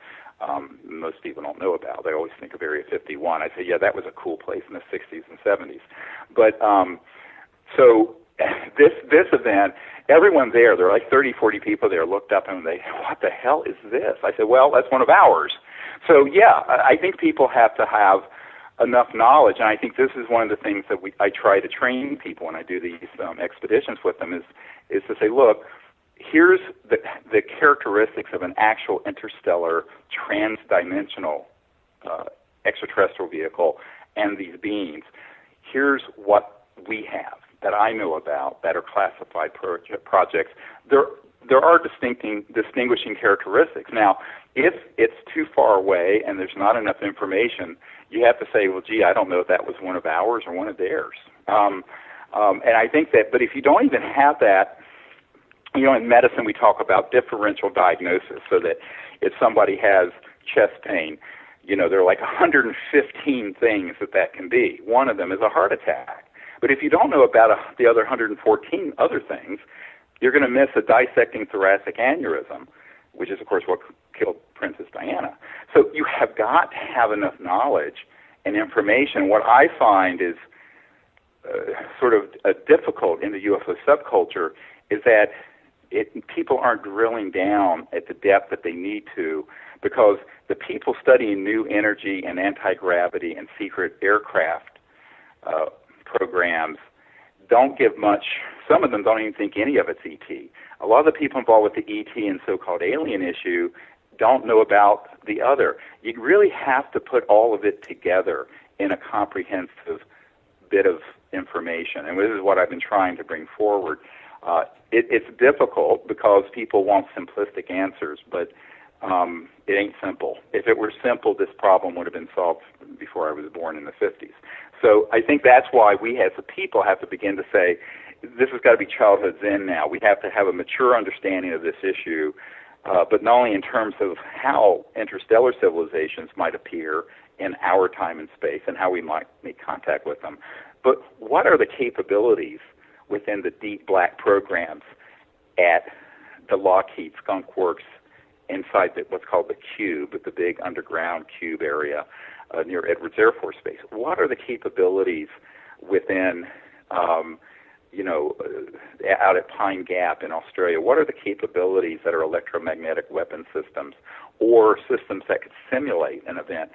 Most people don't know about. They always think of Area 51. I say, yeah, that was a cool place in the 60s and 70s. But so this event, everyone there are like 30, 40 people there, looked up and they, what the hell is this? I said, well, that's one of ours. So, yeah, I think people have to have enough knowledge, and I think this is one of the things that I try to train people when I do these expeditions with them is to say, look, here's the characteristics of an actual interstellar transdimensional extraterrestrial vehicle and these beings. Here's what we have that I know about that are classified projects. There are distinguishing characteristics. Now, if it's too far away and there's not enough information, you have to say, well, gee, I don't know if that was one of ours or one of theirs. And I think that, but if you don't even have that, in medicine we talk about differential diagnosis, so that if somebody has chest pain, there are like 115 things that can be. One of them is a heart attack. But if you don't know about the other 114 other things, you're going to miss a dissecting thoracic aneurysm, which is, of course, what killed Princess Diana. So you have got to have enough knowledge and information. What I find is sort of difficult in the UFO subculture is that people aren't drilling down at the depth that they need to, because the people studying new energy and anti-gravity and secret aircraft programs don't give much. Some of them don't even think any of it's ET. A lot of the people involved with the ET and so-called alien issue don't know about the other. You really have to put all of it together in a comprehensive bit of information, and this is what I've been trying to bring forward. It's difficult because people want simplistic answers, but it ain't simple. If it were simple, this problem would have been solved before I was born in the 50s. So I think that's why we as a people have to begin to say, this has got to be childhood zen now. We have to have a mature understanding of this issue, but not only in terms of how interstellar civilizations might appear in our time and space and how we might make contact with them, but what are the capabilities within the deep black programs at the Lockheed Skunk Works inside what's called the Cube, the big underground cube area near Edwards Air Force Base. What are the capabilities within, out at Pine Gap in Australia? What are the capabilities that are electromagnetic weapon systems or systems that could simulate an event?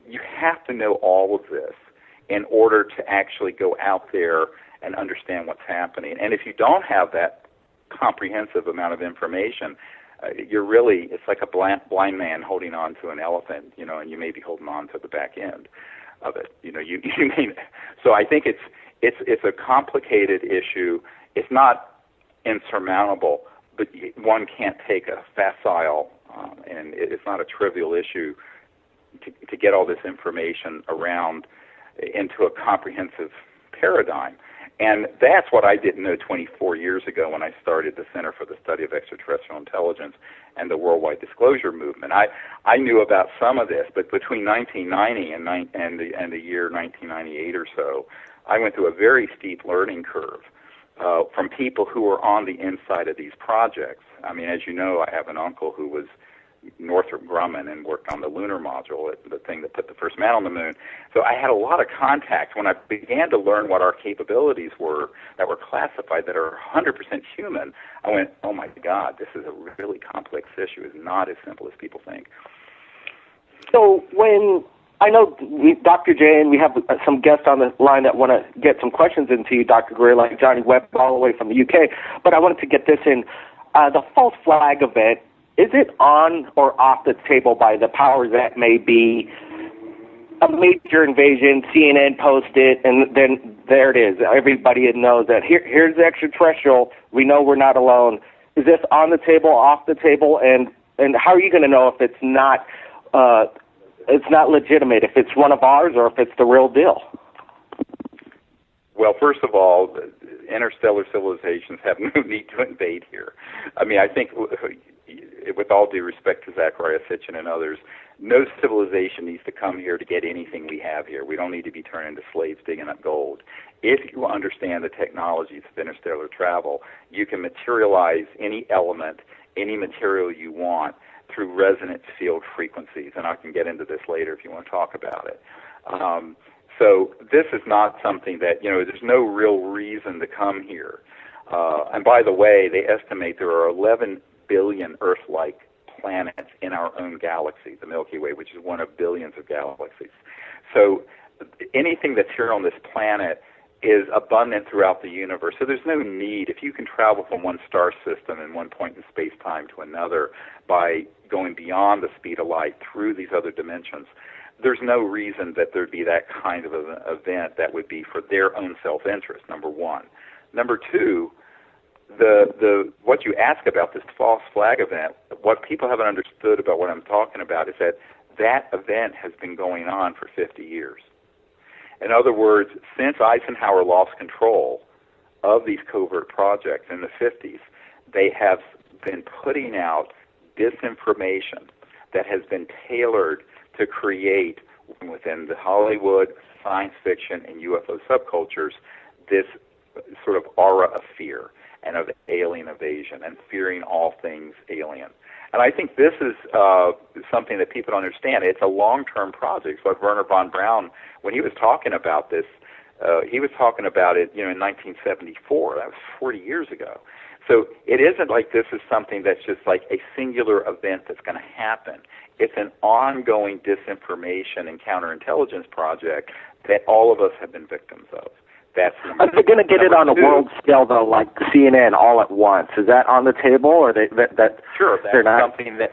You have to know all of this in order to actually go out there and understand what's happening. And if you don't have that comprehensive amount of information, it's like a blind man holding on to an elephant, and you may be holding on to the back end of it. So I think it's a complicated issue. It's not insurmountable, but one can't take a facile, and it's not a trivial issue to get all this information around into a comprehensive paradigm. And that's what I didn't know 24 years ago when I started the Center for the Study of Extraterrestrial Intelligence and the Worldwide Disclosure Movement. I knew about some of this, but between 1990 and the year 1998 or so, I went through a very steep learning curve from people who were on the inside of these projects. I mean, as you know, I have an uncle who was Northrop Grumman and worked on the lunar module, the thing that put the first man on the moon. So I had a lot of contacts. When I began to learn what our capabilities were that were classified, that are 100% human, I went, oh my God, this is a really complex issue. It's not as simple as people think. So when I know Dr. J, and we have some guests on the line that want to get some questions into you, Dr. Greer, like Johnny Webb all the way from the UK, but I wanted to get this in. The false flag event, is it on or off the table by the powers that may be? A major invasion, CNN posted, and then there it is. Everybody knows that here's the extraterrestrial. We know we're not alone. Is this on the table, off the table, and how are you going to know if it's not legitimate, if it's one of ours or if it's the real deal? Well, first of all, interstellar civilizations have no need to invade here. I mean, I think with all due respect to Zachariah Sitchin and others, no civilization needs to come here to get anything we have here. We don't need to be turned into slaves digging up gold. If you understand the technologies of interstellar travel, you can materialize any element, any material you want through resonance field frequencies, and I can get into this later if you want to talk about it. So this is not something that, there's no real reason to come here. And by the way, they estimate there are 11 billion Earth-like planets in our own galaxy, the Milky Way, which is one of billions of galaxies. So anything that's here on this planet is abundant throughout the universe. So there's no need, if you can travel from one star system in one point in space-time to another by going beyond the speed of light through these other dimensions, there's no reason that there'd be that kind of an event that would be for their own self-interest, number one. Number two, what you ask about this false flag event, what people haven't understood about what I'm talking about is that event has been going on for 50 years. In other words, since Eisenhower lost control of these covert projects in the 50s, they have been putting out disinformation that has been tailored to create within the Hollywood, science fiction, and UFO subcultures this sort of aura of fear and of alien invasion and fearing all things alien. And I think this is something that people don't understand. It's a long-term project. So like Werner von Braun, when he was talking about this, he was talking about it, in 1974. That was 40 years ago. So it isn't like this is something that's just like a singular event that's going to happen. It's an ongoing disinformation and counterintelligence project that all of us have been victims of. Are they going to get it on a world scale, though, like CNN all at once? Is that on the table, or Sure, that's something that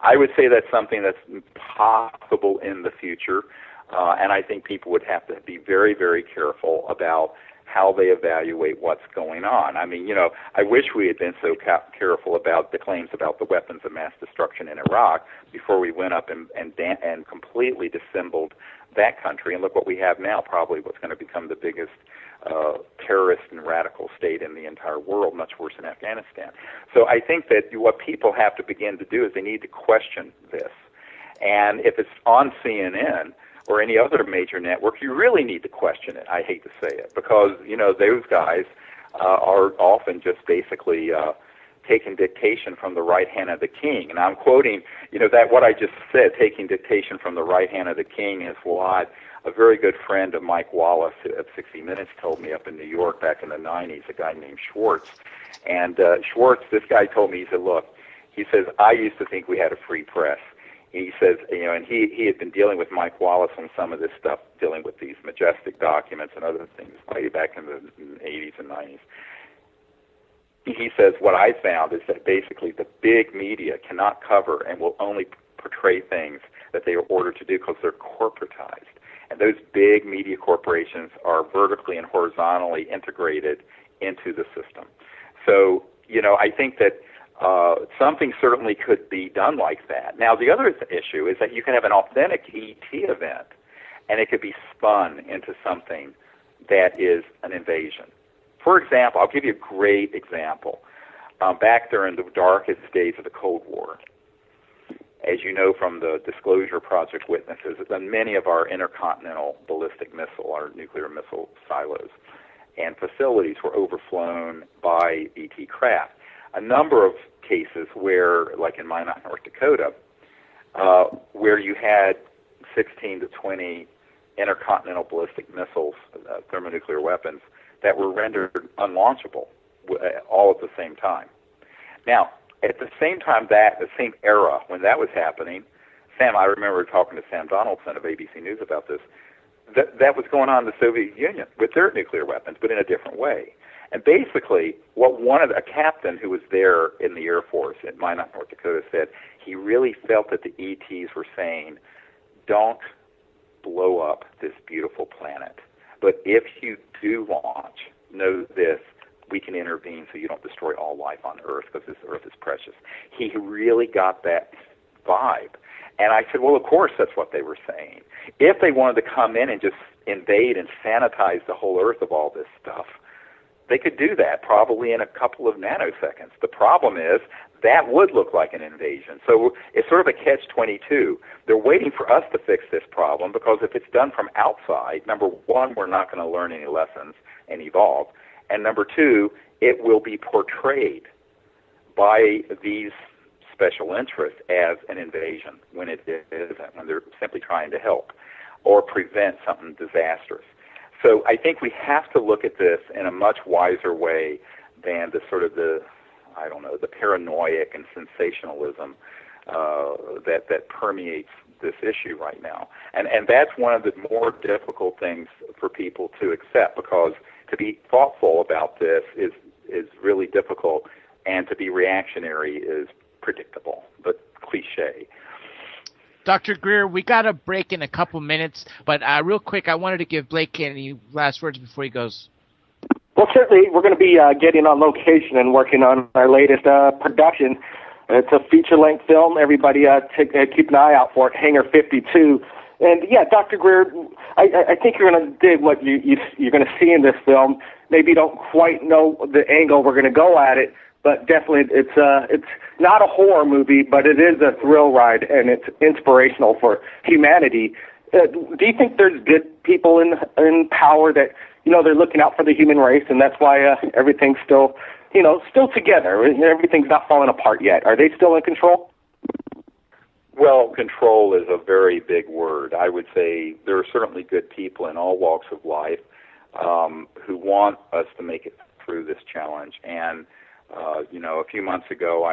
I would say that's something that's possible in the future, and I think people would have to be very, very careful about how they evaluate what's going on. I mean, I wish we had been so careful about the claims about the weapons of mass destruction in Iraq before we went up and completely dissembled that country. And look what we have now, probably what's going to become the biggest terrorist and radical state in the entire world, much worse than Afghanistan. So I think that what people have to begin to do is they need to question this. And if it's on CNN or any other major network, you really need to question it. I hate to say it, because, those guys are often just basically taking dictation from the right hand of the king. And I'm quoting, that what I just said, taking dictation from the right hand of the king, is what a very good friend of Mike Wallace at 60 Minutes told me up in New York back in the 90s, a guy named Schwartz. And Schwartz, this guy told me, he said, look, he says, I used to think we had a free press. He says, and he had been dealing with Mike Wallace on some of this stuff, dealing with these majestic documents and other things way back in the 80s and 90s. He says, what I found is that basically the big media cannot cover and will only portray things that they are ordered to do because they're corporatized. And those big media corporations are vertically and horizontally integrated into the system. So, I think that something certainly could be done like that. Now, the other issue is that you can have an authentic ET event, and it could be spun into something that is an invasion. For example, I'll give you a great example. Back during the darkest days of the Cold War, as you know from the Disclosure Project witnesses, many of our intercontinental ballistic missile, our nuclear missile silos and facilities were overflown by ET craft. A number of cases where, like in Minot, North Dakota, where you had 16 to 20 intercontinental ballistic missiles, thermonuclear weapons, that were rendered unlaunchable all at the same time. Now, at the same time, the same era when that was happening, I remember talking to Sam Donaldson of ABC News about this, that was going on in the Soviet Union with their nuclear weapons, but in a different way. And basically, a captain who was there in the Air Force at Minot, North Dakota, said he really felt that the ETs were saying, don't blow up this beautiful planet. But if you do launch, know this, we can intervene so you don't destroy all life on Earth, because this Earth is precious. He really got that vibe. And I said, well, of course that's what they were saying. If they wanted to come in and just invade and sanitize the whole Earth of all this stuff, They could do that probably in a couple of nanoseconds. The problem is that would look like an invasion. So it's sort of a catch-22. They're waiting for us to fix this problem because if it's done from outside, number one, we're not going to learn any lessons and evolve. And number two, it will be portrayed by these special interests as an invasion when it isn't, when they're simply trying to help or prevent something disastrous. So I think we have to look at this in a much wiser way than the sort of the paranoiac and sensationalism that permeates this issue right now. And that's one of the more difficult things for people to accept, because to be thoughtful about this is really difficult, and to be reactionary is predictable but cliche. Dr. Greer, we got a break in a couple minutes, but real quick, I wanted to give Blake any last words before he goes. Well, certainly we're going to be getting on location and working on our latest production. It's a feature-length film. Everybody keep an eye out for it, Hangar 52. And, yeah, Dr. Greer, I think you're going to dig what you're going to see in this film. Maybe you don't quite know the angle we're going to go at it, but definitely it's not a horror movie, but it is a thrill ride, and it's inspirational for humanity. Do you think there's good people in power that, they're looking out for the human race, and that's why everything's still together? Everything's not falling apart yet. Are they still in control? Well, control is a very big word. I would say there are certainly good people in all walks of life who want us to make it through this challenge. And, a few months ago,